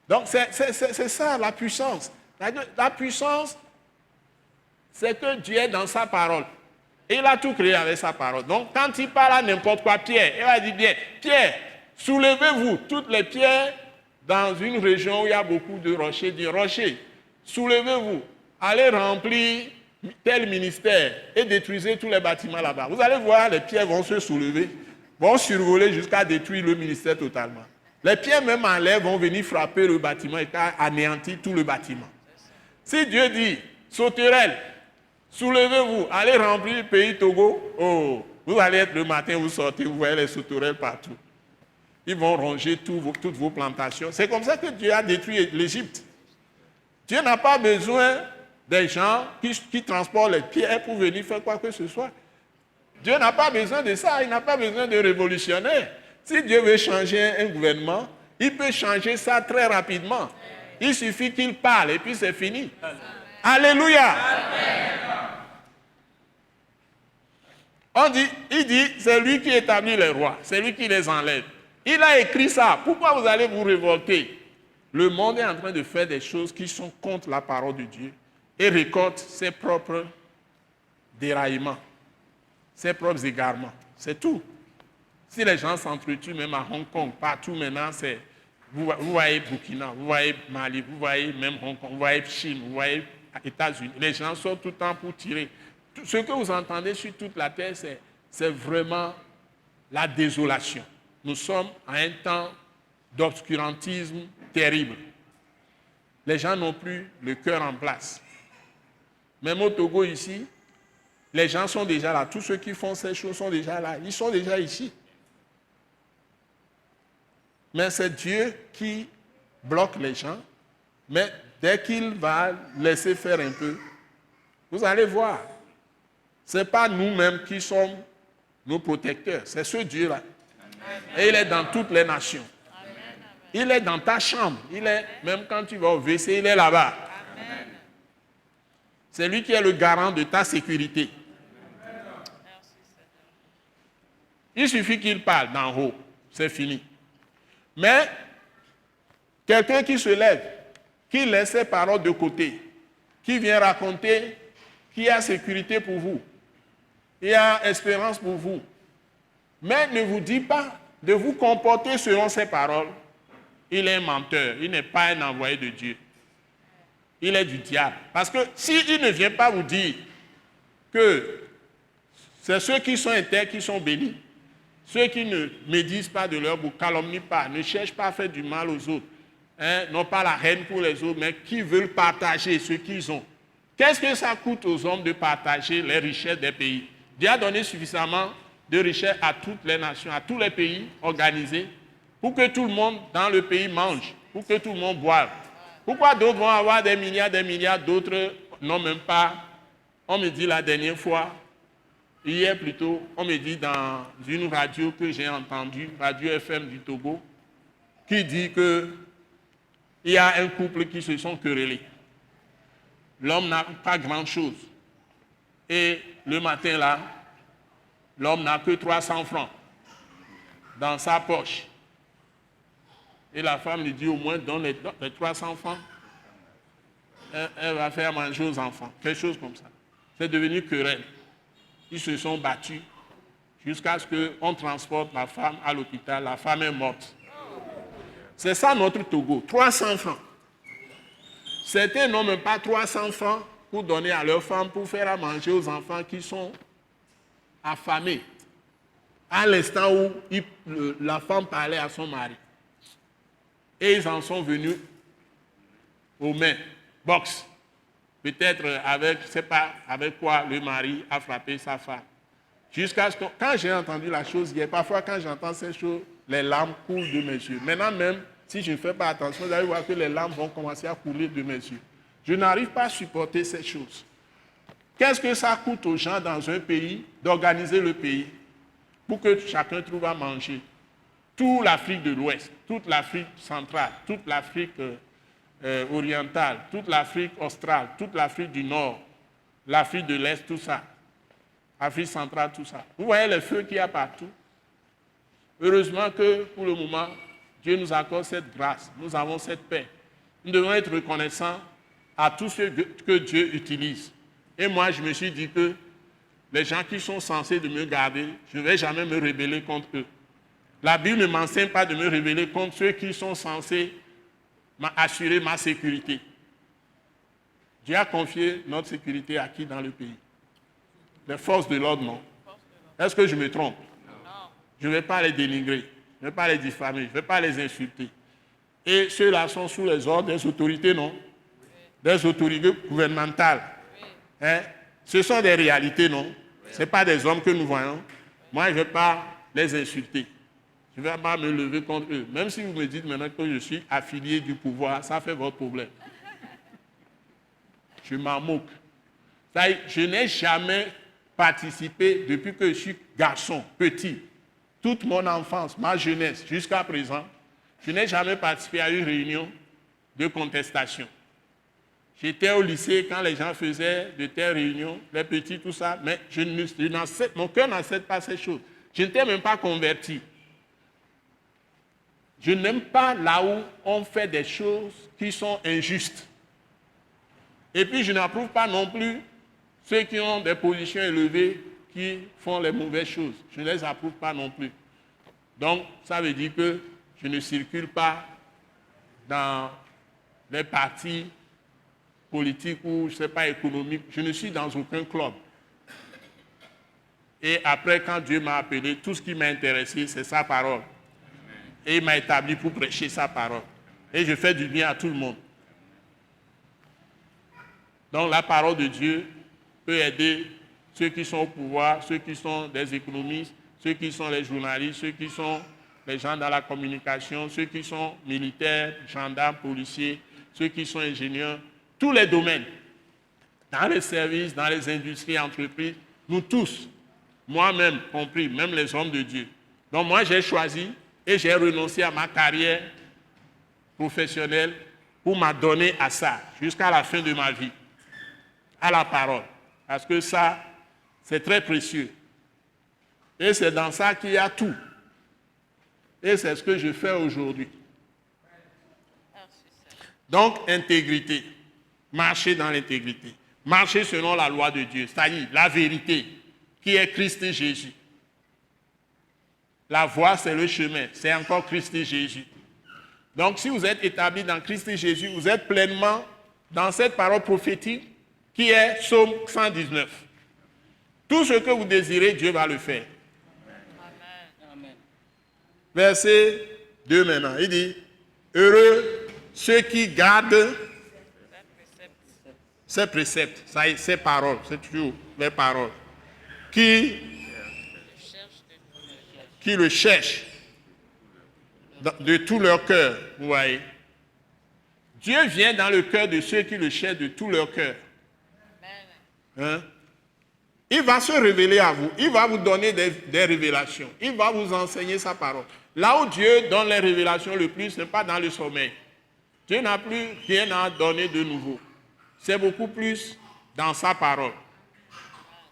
Donc c'est ça la puissance. La puissance, c'est que Dieu est dans sa parole. Et il a tout créé avec sa parole. Donc quand il parle à n'importe quoi, Pierre, il va dire bien, Pierre, soulevez-vous toutes les pierres dans une région où il y a beaucoup de rochers, du rocher. Soulevez-vous, allez remplir tel ministère et détruisez tous les bâtiments là-bas. Vous allez voir, les pierres vont se soulever, vont survoler jusqu'à détruire le ministère totalement. Les pierres même en l'air vont venir frapper le bâtiment et anéantir tout le bâtiment. Si Dieu dit, sauterelles, soulevez-vous, allez remplir le pays Togo, oh, vous allez être le matin, vous sortez, vous voyez les sauterelles partout. Ils vont ronger toutes vos plantations. C'est comme ça que Dieu a détruit l'Égypte. Dieu n'a pas besoin des gens qui transportent les pierres pour venir faire quoi que ce soit. Dieu n'a pas besoin de ça, il n'a pas besoin de révolutionnaires. Si Dieu veut changer un gouvernement, il peut changer ça très rapidement. Il suffit qu'il parle et puis c'est fini. Alléluia. Il dit, c'est lui qui établit les rois, c'est lui qui les enlève. Il a écrit ça. Pourquoi vous allez vous révolter? Le monde est en train de faire des choses qui sont contre la parole de Dieu et récolte ses propres déraillements, ses propres égarements. C'est tout. Si les gens s'entretuent, même à Hong Kong, partout maintenant, c'est... Vous voyez Burkina, vous voyez Mali, vous voyez même Hong Kong, vous voyez Chine, vous voyez États-Unis. Les gens sortent tout le temps pour tirer. Ce que vous entendez sur toute la terre, c'est vraiment la désolation. Nous sommes à un temps d'obscurantisme terrible. Les gens n'ont plus le cœur en place. Même au Togo ici, les gens sont déjà là. Tous ceux qui font ces choses sont déjà là. Ils sont déjà ici. Mais c'est Dieu qui bloque les gens. Mais dès qu'il va laisser faire un peu, vous allez voir, Ce n'est pas nous-mêmes qui sommes nos protecteurs, c'est ce Dieu-là. Et il est dans toutes les nations. Il est dans ta chambre. Il est, même quand tu vas au WC, il est là-bas. C'est lui qui est le garant de ta sécurité. Il suffit qu'il parle d'en haut. C'est fini. Mais quelqu'un qui se lève, qui laisse ses paroles de côté, qui vient raconter qu'il y a sécurité pour vous, il y a espérance pour vous, mais ne vous dit pas de vous comporter selon ses paroles, il est un menteur, il n'est pas un envoyé de Dieu. Il est du diable. Parce que s'il ne vient pas vous dire que c'est ceux qui sont intègres qui sont bénis, ceux qui ne médisent pas de leur bouche, calomnient pas, ne cherchent pas à faire du mal aux autres, n'ont pas la haine pour les autres, mais qui veulent partager ce qu'ils ont. Qu'est-ce que ça coûte aux hommes de partager les richesses des pays? Dieu a donné suffisamment de richesses à toutes les nations, à tous les pays organisés, pour que tout le monde dans le pays mange, pour que tout le monde boive. Pourquoi d'autres vont avoir des milliards, d'autres n'ont même pas? On me dit la dernière fois, hier plutôt, on me dit dans une radio que j'ai entendue, Radio FM du Togo, qui dit qu'il y a un couple qui se sont querellés. L'homme n'a pas grand-chose. Et le matin là, l'homme n'a que 300 francs dans sa poche. Et la femme lui dit au moins donne les 300 francs. Elle va faire manger aux enfants. Quelque chose comme ça. C'est devenu querelle. Ils se sont battus jusqu'à ce qu'on transporte la femme à l'hôpital. La femme est morte. C'est ça notre Togo. 300 francs. Certains n'ont même pas 300 francs pour donner à leurs femmes pour faire à manger aux enfants qui sont affamés. À l'instant où la femme parlait à son mari. Et ils en sont venus aux mains, boxe. Peut-être avec, je ne sais pas avec quoi le mari a frappé sa femme. Jusqu'à ce que, quand j'ai entendu la chose hier, parfois quand j'entends ces choses, les larmes coulent de mes yeux. Maintenant même, si je ne fais pas attention, vous allez voir que les larmes vont commencer à couler de mes yeux. Je n'arrive pas à supporter ces choses. Qu'est-ce que ça coûte aux gens dans un pays d'organiser le pays pour que chacun trouve à manger? Toute l'Afrique de l'Ouest, toute l'Afrique centrale, toute l'Afrique orientale, toute l'Afrique australe, toute l'Afrique du Nord, l'Afrique de l'Est, tout ça. Afrique centrale, tout ça. Vous voyez les feux qu'il y a partout. Heureusement que pour le moment, Dieu nous accorde cette grâce. Nous avons cette paix. Nous devons être reconnaissants à tout ce que Dieu utilise. Et moi, je me suis dit que les gens qui sont censés de me garder, je ne vais jamais me rebeller contre eux. La Bible ne m'enseigne pas de me rebeller contre ceux qui sont censés assurer ma sécurité. Dieu a confié notre sécurité à qui dans le pays? Les forces de l'ordre, non. Est-ce que je me trompe? Je ne vais pas les dénigrer, je ne vais pas les diffamer, je ne vais pas les insulter. Et ceux-là sont sous les ordres des autorités, non? Des autorités gouvernementales. Hein? Ce sont des réalités, non? Ce n'est pas des hommes que nous voyons. Moi, je ne vais pas les insulter. Je ne vais pas me lever contre eux. Même si vous me dites maintenant que je suis affilié du pouvoir, ça fait votre problème. Je m'en moque. Je n'ai jamais participé, depuis que je suis garçon, petit, toute mon enfance, ma jeunesse, jusqu'à présent, je n'ai jamais participé à une réunion de contestation. J'étais au lycée quand les gens faisaient de telles réunions, les petits, tout ça, mais mon cœur n'accepte pas ces choses. Je n'étais même pas converti. Je n'aime pas là où on fait des choses qui sont injustes. Et puis je n'approuve pas non plus ceux qui ont des positions élevées, qui font les mauvaises choses. Je ne les approuve pas non plus. Donc, ça veut dire que je ne circule pas dans les partis politiques ou, je ne sais pas, économiques. Je ne suis dans aucun club. Et après, quand Dieu m'a appelé, tout ce qui m'a intéressé, c'est sa parole. Et il m'a établi pour prêcher sa parole. Et je fais du bien à tout le monde. Donc, la parole de Dieu peut aider ceux qui sont au pouvoir, ceux qui sont des économistes, ceux qui sont les journalistes, ceux qui sont les gens dans la communication, ceux qui sont militaires, gendarmes, policiers, ceux qui sont ingénieurs, tous les domaines, dans les services, dans les industries, entreprises, Nous tous, moi-même compris, même les hommes de Dieu. Donc moi, j'ai choisi et j'ai renoncé à ma carrière professionnelle pour m'adonner à ça jusqu'à la fin de ma vie, à la parole. Parce que ça, c'est très précieux. Et c'est dans ça qu'il y a tout. Et c'est ce que je fais aujourd'hui. Donc, intégrité. Marcher dans l'intégrité. Marcher selon la loi de Dieu, c'est-à-dire la vérité, qui est Christ Jésus. La voie, c'est le chemin, c'est encore Christ Jésus. Donc, si vous êtes établi dans Christ Jésus, vous êtes pleinement dans cette parole prophétique qui est Psaume 119. Tout ce que vous désirez, Dieu va le faire. Amen. Verset 2 maintenant, il dit, heureux ceux qui gardent ces préceptes, ces paroles, c'est toujours les paroles, qui le cherchent de tout leur cœur, vous voyez. Dieu vient dans le cœur de ceux qui le cherchent de tout leur cœur. Hein? Il va se révéler à vous, il va vous donner des révélations, il va vous enseigner sa parole. Là où Dieu donne les révélations le plus, ce n'est pas dans le sommeil. Dieu n'a plus rien à donner de nouveau. C'est beaucoup plus dans sa parole.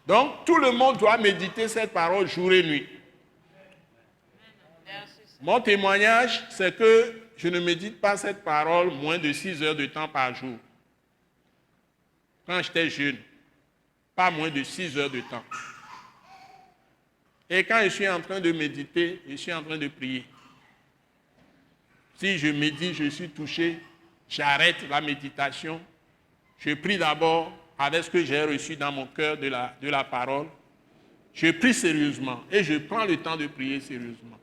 Donc, tout le monde doit méditer cette parole jour et nuit. Mon témoignage, c'est que je ne médite pas cette parole moins de 6 heures de temps par jour. Quand j'étais jeune, pas moins de 6 heures de temps. Et quand je suis en train de méditer, je suis en train de prier. Si je médite, je suis touché, j'arrête la méditation. Je prie d'abord avec ce que j'ai reçu dans mon cœur de la parole. Je prie sérieusement et je prends le temps de prier sérieusement.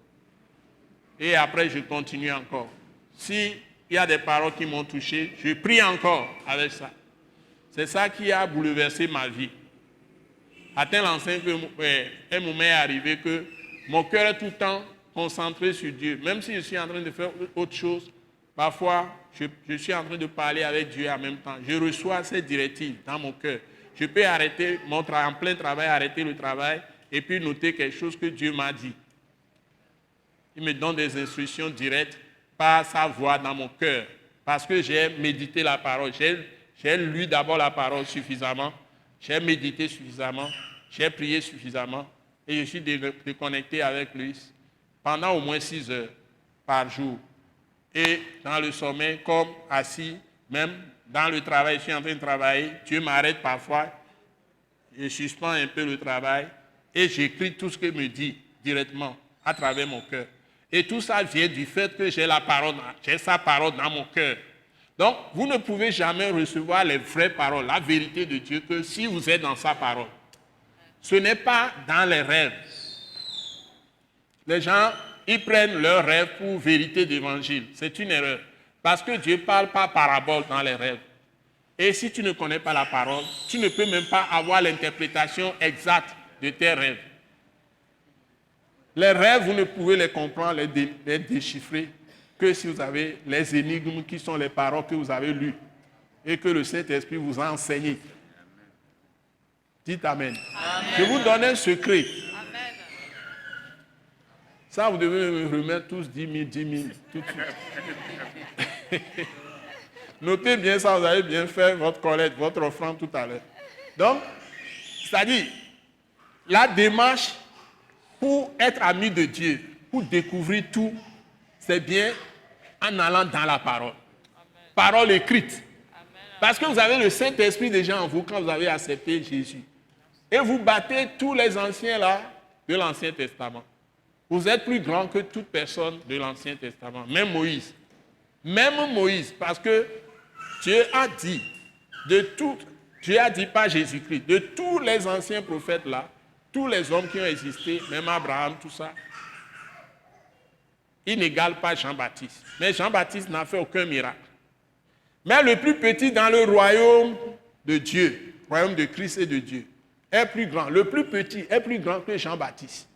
Et après, je continue encore. S'il y a des paroles qui m'ont touché, je prie encore avec ça. C'est ça qui a bouleversé ma vie. À tel enseigne qu'un moment est arrivé que mon cœur est tout le temps concentré sur Dieu. Même si je suis en train de faire autre chose, parfois, je suis en train de parler avec Dieu en même temps. Je reçois ces directives dans mon cœur. Je peux arrêter en plein travail, arrêter le travail et puis noter quelque chose que Dieu m'a dit. Il me donne des instructions directes par sa voix dans mon cœur. Parce que j'ai médité la parole. J'ai lu d'abord la parole suffisamment. J'ai médité suffisamment. J'ai prié suffisamment. Et je suis déconnecté avec lui pendant au moins 6 heures par jour. Et dans le sommeil, comme assis, même dans le travail, je suis en train de travailler. Dieu m'arrête parfois. Je suspends un peu le travail. Et j'écris tout ce qu'il me dit directement à travers mon cœur. Et tout ça vient du fait que j'ai sa parole dans mon cœur. Donc, vous ne pouvez jamais recevoir les vraies paroles, la vérité de Dieu, que si vous êtes dans sa parole. Ce n'est pas dans les rêves. Les gens, ils prennent leurs rêves pour vérité d'évangile. C'est une erreur. Parce que Dieu ne parle pas parabole dans les rêves. Et si tu ne connais pas la parole, tu ne peux même pas avoir l'interprétation exacte de tes rêves. Les rêves, vous ne pouvez les comprendre, les déchiffrer, que si vous avez les énigmes qui sont les paroles que vous avez lues et que le Saint-Esprit vous a enseignées. Dites Amen. Amen. Je vous donne un secret. Amen. Ça, vous devez me remettre tous 10 000, tout de suite. Notez bien ça, vous avez bien fait votre collecte, votre offrande tout à l'heure. Donc, c'est-à-dire, la démarche pour être ami de Dieu, pour découvrir tout, c'est bien en allant dans la parole. Amen. Parole écrite. Amen. Parce que vous avez le Saint-Esprit déjà en vous quand vous avez accepté Jésus. Et vous battez tous les anciens là de l'Ancien Testament. Vous êtes plus grand que toute personne de l'Ancien Testament, même Moïse. Même Moïse, parce que Dieu a dit, Dieu a dit pas Jésus-Christ, de tous les anciens prophètes là, tous les hommes qui ont existé, même Abraham, tout ça, il n'égale pas Jean-Baptiste. Mais Jean-Baptiste n'a fait aucun miracle. Mais le plus petit dans le royaume de Dieu, royaume de Christ et de Dieu, est plus grand. Le plus petit est plus grand que Jean-Baptiste.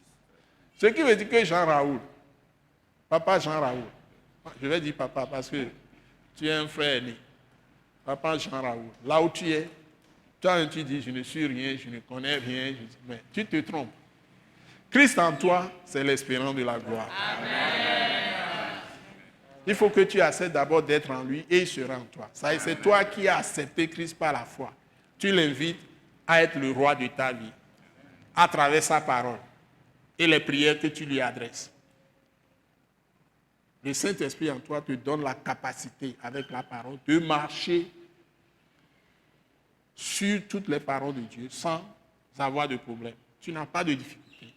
Ce qui veut dire que Jean-Raoul, papa Jean-Raoul, je vais dire papa parce que tu es un frère aîné, papa Jean-Raoul, là où tu es, Toi, tu dis, je ne suis rien, je ne connais rien, mais tu te trompes. Christ en toi, c'est l'espérance de la gloire. Amen. Il faut que tu acceptes d'abord d'être en lui et il sera en toi. C'est toi qui as accepté Christ par la foi. Tu l'invites à être le roi de ta vie à travers sa parole et les prières que tu lui adresses. Le Saint-Esprit en toi te donne la capacité, avec la parole, de marcher sur toutes les paroles de Dieu sans avoir de problème. Tu n'as pas de difficulté.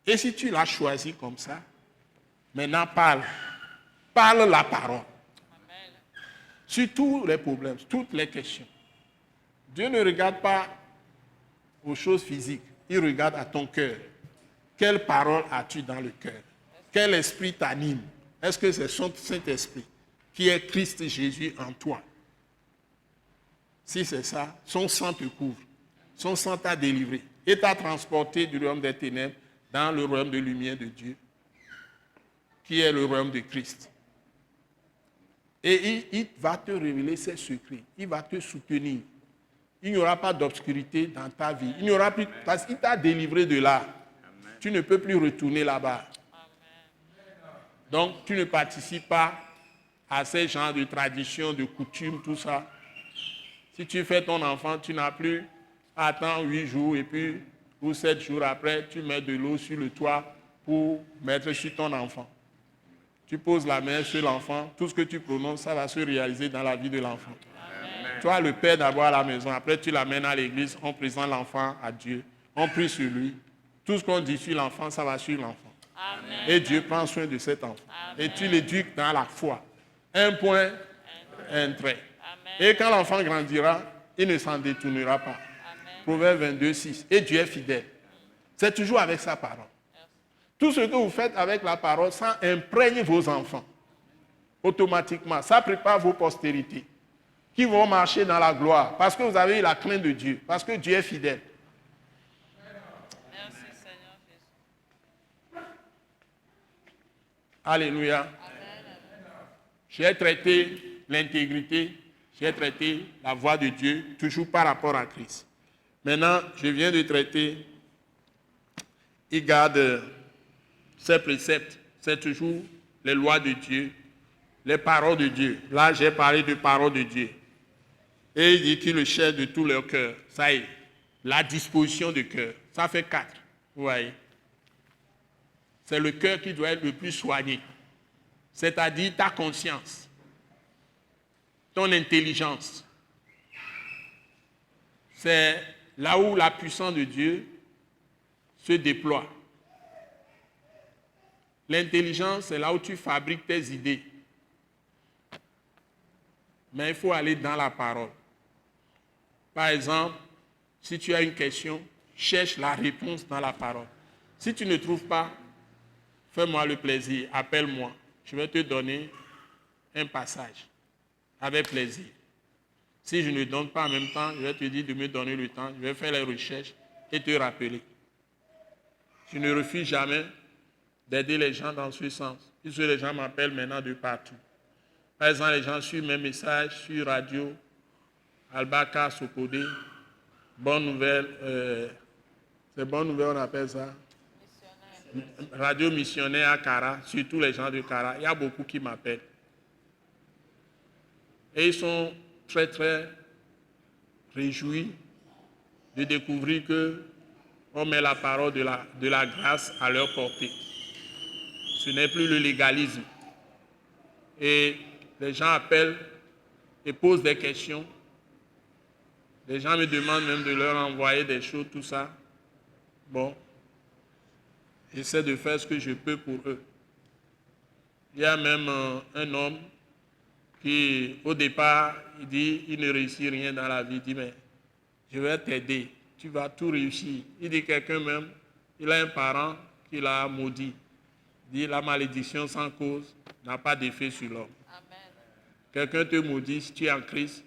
Et si tu l'as choisi comme ça, maintenant parle. Parle la parole. Amen. Sur tous les problèmes, toutes les questions. Dieu ne regarde pas aux choses physiques. Il regarde à ton cœur. Quelle parole as-tu dans le cœur? Quel esprit t'anime? Est-ce que c'est son Saint-Esprit qui est Christ Jésus en toi? Si c'est ça, son sang te couvre. Son sang t'a délivré et t'a transporté du royaume des ténèbres dans le royaume de lumière de Dieu, qui est le royaume de Christ. Et il va te révéler ses secrets. Il va te soutenir. Il n'y aura pas d'obscurité dans ta vie. Il n'y aura plus, parce qu'il t'a délivré de là. Amen. Tu ne peux plus retourner là-bas. Amen. Donc, tu ne participes pas à ces genres de traditions, de coutumes, tout ça. Si tu fais ton enfant, tu n'as plus à attendre 8 jours et puis, ou 7 jours après, tu mets de l'eau sur le toit pour mettre sur ton enfant. Tu poses la main sur l'enfant, tout ce que tu prononces, ça va se réaliser dans la vie de l'enfant. Amen. Toi, le père d'abord à la maison, après tu l'amènes à l'église, on présente l'enfant à Dieu, on prie sur lui. Tout ce qu'on dit sur l'enfant, ça va sur l'enfant. Amen. Et Dieu prend soin de cet enfant. Amen. Et tu l'éduques dans la foi. Un point, un trait. Amen. Et quand l'enfant grandira, il ne s'en détournera pas. Amen. Proverbe 22, 6. Et Dieu est fidèle. C'est toujours avec sa parole. Tout ce que vous faites avec la parole, ça imprègne vos enfants. Automatiquement. Ça prépare vos postérités qui vont marcher dans la gloire. Parce que vous avez eu la crainte de Dieu. Parce que Dieu est fidèle. Merci Seigneur Jésus. Alléluia. Amen. J'ai traité l'intégrité. J'ai traité la voix de Dieu, toujours par rapport à Christ. Maintenant, je viens de traiter, il garde ses préceptes, c'est toujours les lois de Dieu, les paroles de Dieu. Là, j'ai parlé de paroles de Dieu. Et il dit qu'il le cherche de tout leur cœur. Ça y est, la disposition du cœur. Ça fait 4, vous voyez. C'est le cœur qui doit être le plus soigné. C'est-à-dire ta conscience, ton intelligence. C'est là où la puissance de Dieu se déploie. L'intelligence, c'est là où tu fabriques tes idées. Mais il faut aller dans la parole. Par exemple, si tu as une question, cherche la réponse dans la parole. Si tu ne trouves pas, fais-moi le plaisir, appelle-moi. Je vais te donner un passage. Avec plaisir. Si je ne donne pas en même temps, je vais te dire de me donner le temps, je vais faire les recherches et te rappeler. Je ne refuse jamais d'aider les gens dans ce sens. Puisque les gens m'appellent maintenant de partout. Par exemple, les gens suivent mes messages sur radio, Albaka, Sokodé, Bonne Nouvelle, c'est Bonne Nouvelle on appelle ça. Radio Missionnaire à Kara, surtout les gens de Kara. Il y a beaucoup qui m'appellent. Et ils sont très, très réjouis de découvrir qu'on met la parole de la grâce à leur portée. Ce n'est plus le légalisme. Et les gens appellent et posent des questions. Les gens me demandent même de leur envoyer des choses, tout ça. Bon, j'essaie de faire ce que je peux pour eux. Il y a même un homme qui, au départ, il dit, il ne réussit rien dans la vie. Il dit, mais je vais t'aider, tu vas tout réussir. Il dit, quelqu'un même, il a un parent qui l'a maudit. Il dit, la malédiction sans cause n'a pas d'effet sur l'homme. Quelqu'un te maudit, si tu es en Christ,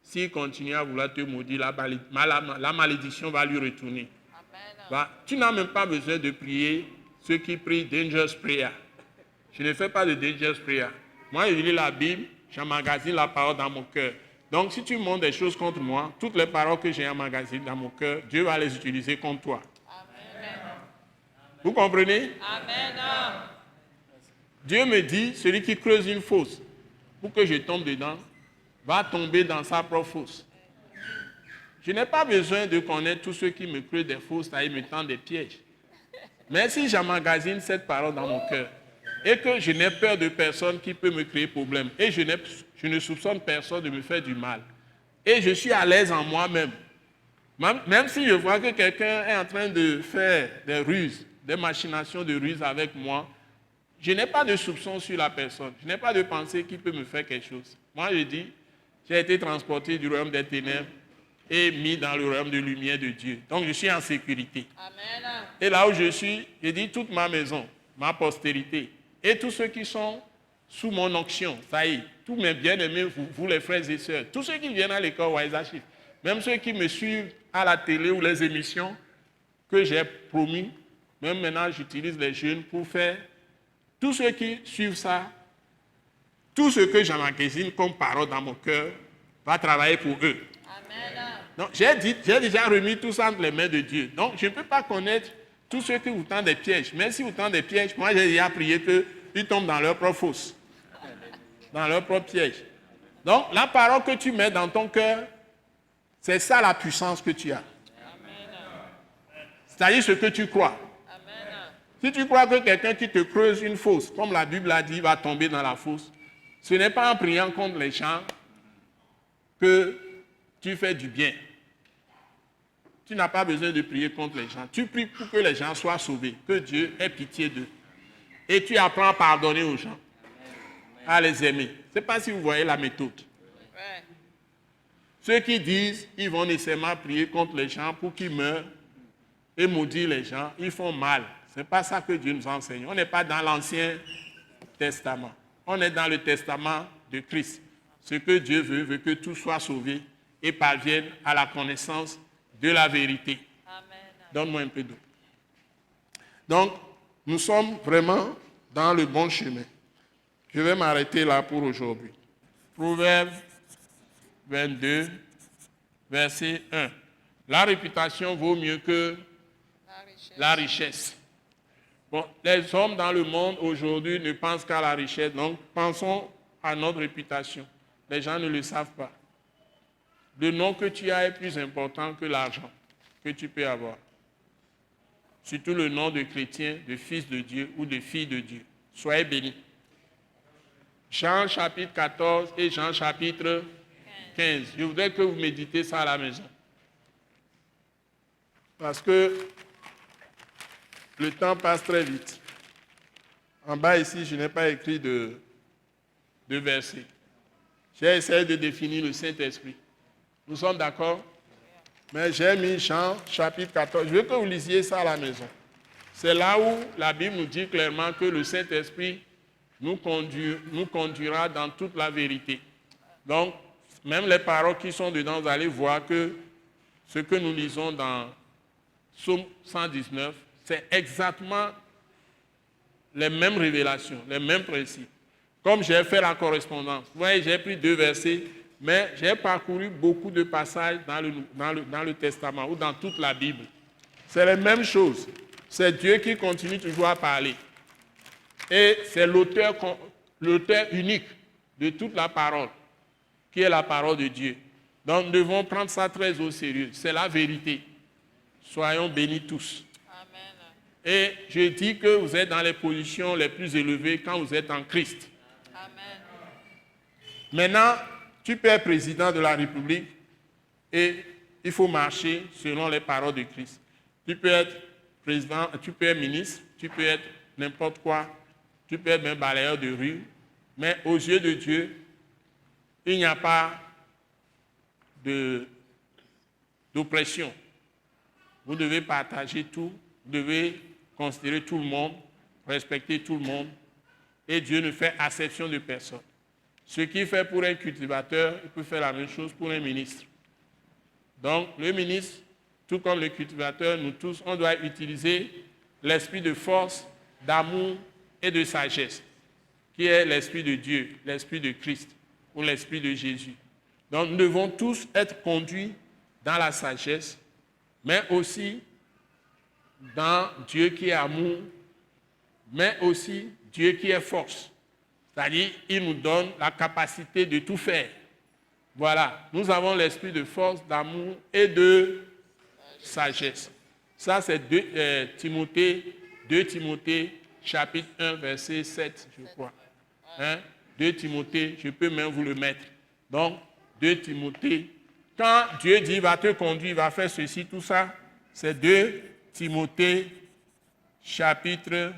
s'il continue à vouloir te maudire, la malédiction va lui retourner. Tu n'as même pas besoin de prier ceux qui prient dangerous prayer. Je ne fais pas de dangerous prayer. Moi, je lis la Bible, j'emmagasine la parole dans mon cœur. Donc, si tu montres des choses contre moi, toutes les paroles que j'ai emmagasinées dans mon cœur, Dieu va les utiliser contre toi. Amen. Vous comprenez? Amen. Dieu me dit, celui qui creuse une fosse pour que je tombe dedans, va tomber dans sa propre fosse. Je n'ai pas besoin de connaître tous ceux qui me creusent des fosses et me tendent des pièges. Mais si j'emmagasine cette parole dans mon cœur et que je n'ai peur de personne qui peut me créer problème et je ne soupçonne personne de me faire du mal et je suis à l'aise en moi-même, même si je vois que quelqu'un est en train de faire des ruses, des machinations de ruses avec moi, je n'ai pas de soupçon sur la personne. Je n'ai pas de pensée qui peut me faire quelque chose. Moi, je dis, j'ai été transporté du royaume des ténèbres et mis dans le royaume de lumière de Dieu. Donc, je suis en sécurité. Amen. Et là où je suis, je dis toute ma maison, ma postérité et tous ceux qui sont sous mon onction, ça y est, tous mes bien-aimés, vous les frères et sœurs, tous ceux qui viennent à l'école Waisachif, même ceux qui me suivent à la télé ou les émissions que j'ai promis, même maintenant j'utilise les jeunes pour faire. Tous ceux qui suivent ça, tout ce que j'emmagasine comme parole dans mon cœur va travailler pour eux. Amen. Donc, j'ai déjà remis tout ça entre les mains de Dieu. Donc, je ne peux pas connaître tous ceux qui vous tendent des pièges. Mais si vous tendent des pièges, moi, j'ai déjà prié qu'ils tombent dans leur propre fosse, dans leur propre piège. Donc, la parole que tu mets dans ton cœur, c'est ça la puissance que tu as. C'est-à-dire ce que tu crois. Si tu crois que quelqu'un qui te creuse une fosse, comme la Bible a dit, va tomber dans la fosse, ce n'est pas en priant contre les gens que tu fais du bien. Tu n'as pas besoin de prier contre les gens. Tu pries pour que les gens soient sauvés, que Dieu ait pitié d'eux. Et tu apprends à pardonner aux gens, à les aimer. Je ne sais pas si vous voyez la méthode. Ouais. Ceux qui disent qu'ils vont nécessairement prier contre les gens pour qu'ils meurent et maudire les gens, ils font mal. Ce n'est pas ça que Dieu nous enseigne. On n'est pas dans l'Ancien Testament. On est dans le Testament de Christ. Ce que Dieu veut que tout soit sauvé et parvienne à la connaissance de la vérité. Amen. Donne-moi un peu d'eau. Donc, nous sommes vraiment dans le bon chemin. Je vais m'arrêter là pour aujourd'hui. Proverbe 22, verset 1. La réputation vaut mieux que la richesse. Bon, les hommes dans le monde aujourd'hui ne pensent qu'à la richesse, donc pensons à notre réputation. Les gens ne le savent pas. Le nom que tu as est plus important que l'argent que tu peux avoir. Surtout le nom de chrétien, de fils de Dieu ou de fille de Dieu. Soyez bénis. Jean chapitre 14 et Jean chapitre 15. Je voudrais que vous méditez ça à la maison. Parce que le temps passe très vite. En bas ici, je n'ai pas écrit de verset. J'ai essayé de définir le Saint-Esprit. Nous sommes d'accord? Mais j'ai mis Jean chapitre 14. Je veux que vous lisiez ça à la maison. C'est là où la Bible nous dit clairement que le Saint-Esprit nous conduira dans toute la vérité. Donc, même les paroles qui sont dedans, vous allez voir que ce que nous lisons dans Psaume 119, c'est exactement les mêmes révélations, les mêmes principes. Comme j'ai fait la correspondance, vous voyez, j'ai pris 2 versets, mais j'ai parcouru beaucoup de passages dans le Testament ou dans toute la Bible. C'est les mêmes choses. C'est Dieu qui continue toujours à parler. Et c'est l'auteur unique de toute la parole, qui est la parole de Dieu. Donc nous devons prendre ça très au sérieux. C'est la vérité. Soyons bénis tous. Amen. Et je dis que vous êtes dans les positions les plus élevées quand vous êtes en Christ. Amen. Maintenant, tu peux être président de la République et il faut marcher selon les paroles de Christ. Tu peux être président, tu peux être ministre, tu peux être n'importe quoi, tu peux être même balayeur de rue, mais aux yeux de Dieu, il n'y a pas d'oppression. Vous devez partager tout, vous devez considérer tout le monde, respecter tout le monde, et Dieu ne fait acception de personne. Ce qu'il fait pour un cultivateur, il peut faire la même chose pour un ministre. Donc, le ministre, tout comme le cultivateur, nous tous, on doit utiliser l'esprit de force, d'amour et de sagesse, qui est l'esprit de Dieu, l'esprit de Christ ou l'esprit de Jésus. Donc nous devons tous être conduits dans la sagesse, mais aussi dans Dieu qui est amour, mais aussi Dieu qui est force. C'est-à-dire, il nous donne la capacité de tout faire. Voilà, nous avons l'esprit de force, d'amour et de sagesse. Ça, c'est 2 Timothée, chapitre 1, verset 7, je crois. 2 Timothée, je peux même vous le mettre. Donc, 2 Timothée, quand Dieu dit, va te conduire, va faire ceci, tout ça, c'est 2 Timothée, chapitre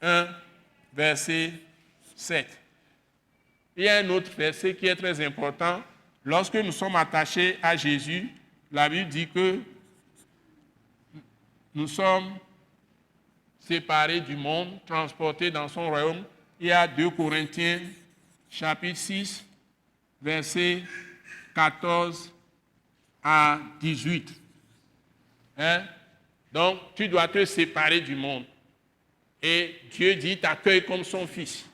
1, verset 7. Il y a un autre verset qui est très important. Lorsque nous sommes attachés à Jésus, la Bible dit que nous sommes séparés du monde, transportés dans son royaume. Il y a 2 Corinthiens, chapitre 6, versets 14 à 18. Donc, tu dois te séparer du monde. Et Dieu dit, t'accueille comme son fils.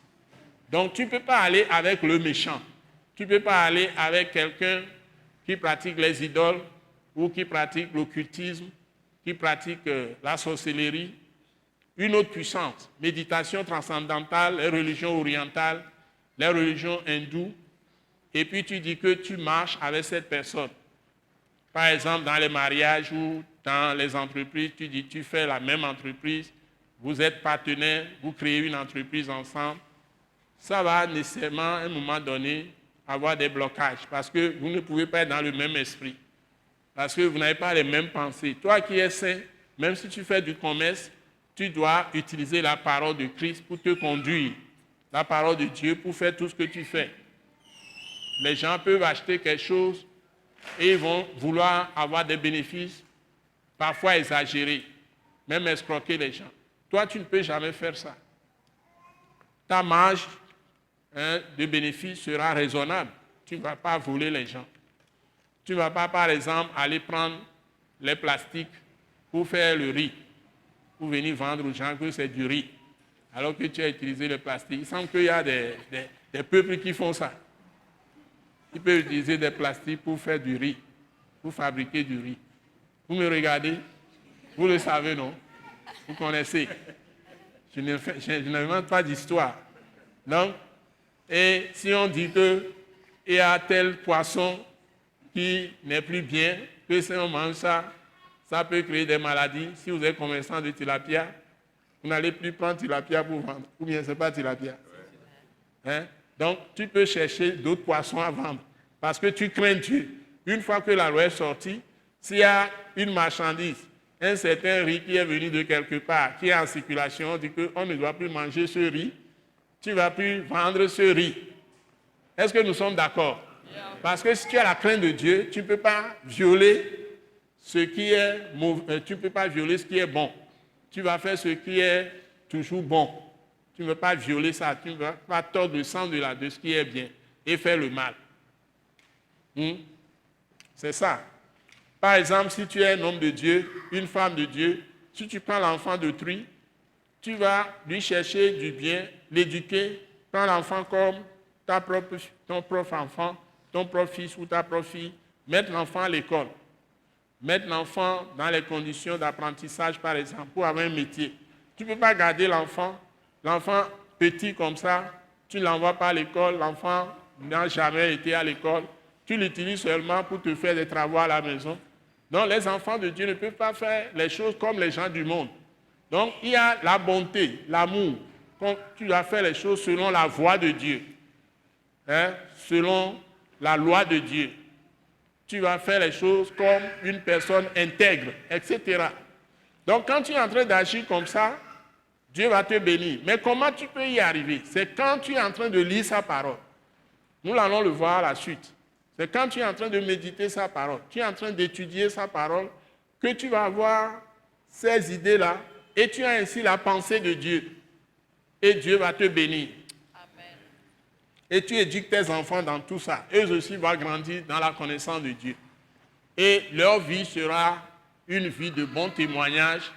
Donc, tu ne peux pas aller avec le méchant. Tu ne peux pas aller avec quelqu'un qui pratique les idoles ou qui pratique l'occultisme, qui pratique la sorcellerie. Une autre puissance, méditation transcendantale, les religions orientales, les religions hindoues. Et puis tu dis que tu marches avec cette personne. Par exemple, dans les mariages ou dans les entreprises, tu dis tu fais la même entreprise, vous êtes partenaires, vous créez une entreprise ensemble. Ça va nécessairement, à un moment donné, avoir des blocages parce que vous ne pouvez pas être dans le même esprit. Parce que vous n'avez pas les mêmes pensées. Toi qui es saint, même si tu fais du commerce, tu dois utiliser la parole de Christ pour te conduire. La parole de Dieu pour faire tout ce que tu fais. Les gens peuvent acheter quelque chose et ils vont vouloir avoir des bénéfices, parfois exagérés, même escroquer les gens. Toi, tu ne peux jamais faire ça. Ta marge de bénéfice sera raisonnable. Tu ne vas pas voler les gens. Tu ne vas pas, par exemple, aller prendre les plastiques pour faire le riz, pour venir vendre aux gens que c'est du riz, alors que tu as utilisé le plastique. Il semble qu'il y a des peuples qui font ça. Ils peuvent utiliser des plastiques pour faire du riz, pour fabriquer du riz. Vous me regardez? Vous le savez, non? Vous connaissez? Je n'invente pas d'histoire. Donc, et si on dit qu'il y a tel poisson qui n'est plus bien, que si on mange ça, ça peut créer des maladies. Si vous êtes commerçant de tilapia, vous n'allez plus prendre tilapia pour vendre. Ou bien ce n'est pas tilapia. Donc, tu peux chercher d'autres poissons à vendre. Parce que tu crains Dieu. Une fois que la loi est sortie, s'il y a une marchandise, un certain riz qui est venu de quelque part, qui est en circulation, on dit qu'on ne doit plus manger ce riz, tu ne vas plus vendre ce riz. Est-ce que nous sommes d'accord? Parce que si tu as la crainte de Dieu, tu ne peux pas violer ce qui est mauvais, tu ne peux pas violer ce qui est bon. Tu vas faire ce qui est toujours bon. Tu ne veux pas violer ça, tu ne veux pas tordre le sens de ce qui est bien et faire le mal. C'est ça. Par exemple, si tu es un homme de Dieu, une femme de Dieu, si tu prends l'enfant d'autrui, tu vas lui chercher du bien, l'éduquer, prends l'enfant comme ton propre enfant, ton propre fils ou ta propre fille, mettre l'enfant à l'école, mettre l'enfant dans les conditions d'apprentissage, par exemple, pour avoir un métier. Tu ne peux pas garder l'enfant petit comme ça, tu ne l'envoies pas à l'école, l'enfant n'a jamais été à l'école, tu l'utilises seulement pour te faire des travaux à la maison. Donc les enfants de Dieu ne peuvent pas faire les choses comme les gens du monde. Donc il y a la bonté, l'amour, quand tu dois faire les choses selon la voie de Dieu, selon la loi de Dieu. Tu vas faire les choses comme une personne intègre, etc. Donc quand tu es en train d'agir comme ça, Dieu va te bénir. Mais comment tu peux y arriver? C'est quand tu es en train de lire sa parole. Nous allons le voir à la suite. C'est quand tu es en train de méditer sa parole, tu es en train d'étudier sa parole, que tu vas avoir ces idées-là et tu as ainsi la pensée de Dieu. Et Dieu va te bénir. Amen. Et tu éduques tes enfants dans tout ça. Eux aussi vont grandir dans la connaissance de Dieu. Et leur vie sera une vie de bon témoignage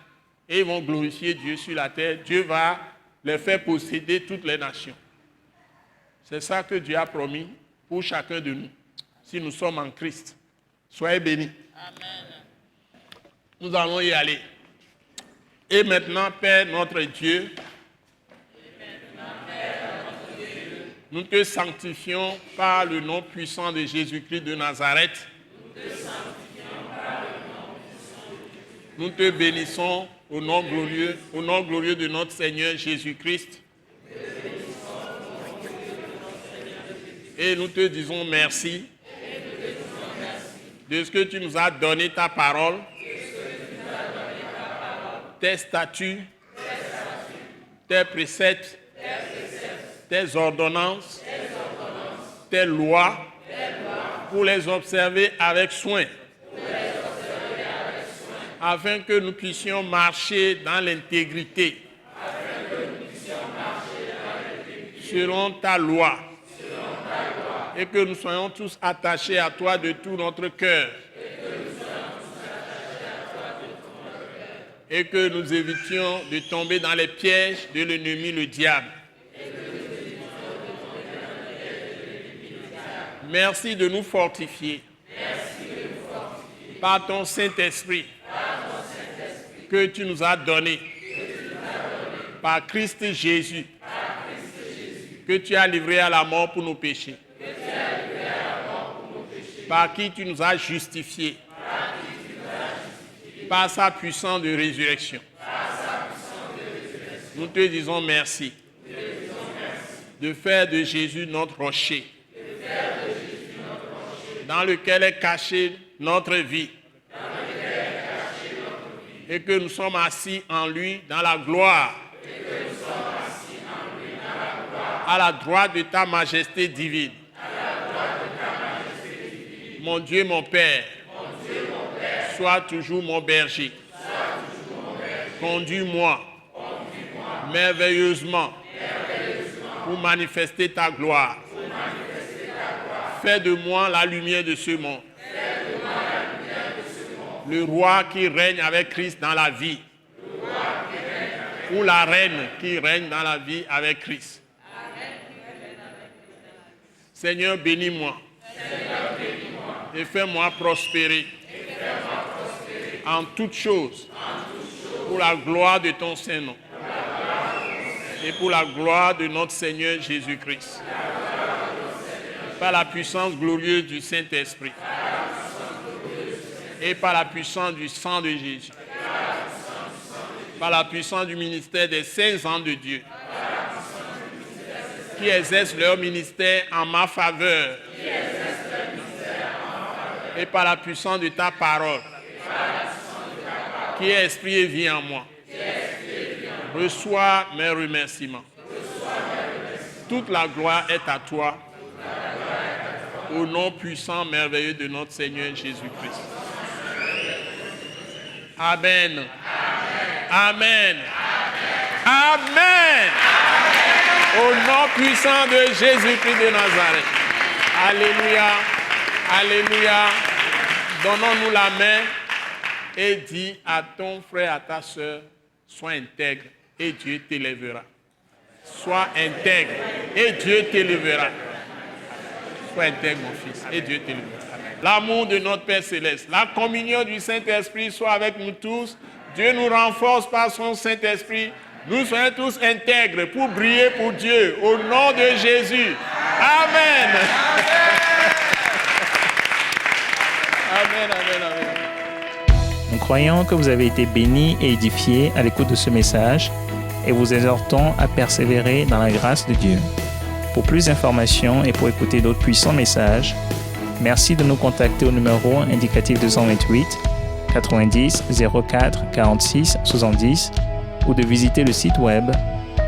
et ils vont glorifier Dieu sur la terre. Dieu va les faire posséder toutes les nations. C'est ça que Dieu a promis pour chacun de nous. si nous sommes en Christ. Soyez bénis. Amen. Nous allons y aller. Et maintenant, Père notre Dieu, nous te sanctifions par le nom puissant de Jésus-Christ de Nazareth. Nous te bénissons au nom glorieux de notre Seigneur Jésus-Christ. Et nous te disons merci de ce que tu nous as donné ta parole, tes statuts, tes préceptes, tes ordonnances, tes lois, pour les observer avec soin, afin que nous puissions marcher dans l'intégrité, selon ta loi, et que nous soyons tous attachés à toi de tout notre cœur, et que nous évitions de tomber dans les pièges de l'ennemi, le diable. Merci de nous fortifier par ton Saint-Esprit que tu nous as donné, par Christ Jésus, que tu as livré à la mort pour nos péchés, par qui tu nous as justifiés, par sa puissance de résurrection. Nous te disons merci de faire de Jésus notre rocher, dans lequel est cachée notre vie, et que nous sommes assis en lui dans la gloire, à la droite de ta majesté divine. Mon Dieu, mon Père, sois toujours mon berger. Conduis-moi merveilleusement pour manifester ta gloire. Fais de moi la lumière de ce monde. Le roi qui règne avec Christ dans la vie. Ou la reine qui règne dans la vie avec Christ. Seigneur, bénis-moi. Et fais-moi prospérer en toutes choses pour la gloire de ton Saint-Nom et pour la gloire de notre Seigneur Jésus-Christ. Par la puissance glorieuse du Saint-Esprit et par la puissance du sang de Jésus, par la puissance du ministère des saints anges de Dieu qui exercent leur ministère en ma faveur et par la puissance de ta parole qui est esprit et vie en moi. Reçois mes remerciements. Toute la gloire est à toi, au nom puissant, merveilleux de notre Seigneur Jésus-Christ. Amen. Amen. Amen. Au nom puissant de Jésus-Christ de Nazareth. Alléluia. Alléluia. Donnons-nous la main et dis à ton frère, à ta soeur, sois intègre et Dieu t'élèvera. Sois intègre et Dieu t'élèvera. Sois intègre, mon fils, et Dieu t'élèvera. L'amour de notre Père Céleste, la communion du Saint-Esprit soit avec nous tous. Dieu nous renforce par son Saint-Esprit. Nous soyons tous intègres pour briller pour Dieu. Au nom de Jésus. Amen. Amen, amen, amen. Nous croyons que vous avez été bénis et édifiés à l'écoute de ce message et vous exhortons à persévérer dans la grâce de Dieu. Pour plus d'informations et pour écouter d'autres puissants messages, merci de nous contacter au numéro indicatif 228 90 04 46 70 ou de visiter le site web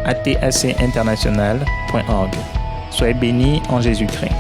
atacinternational.org. Soyez bénis en Jésus-Christ.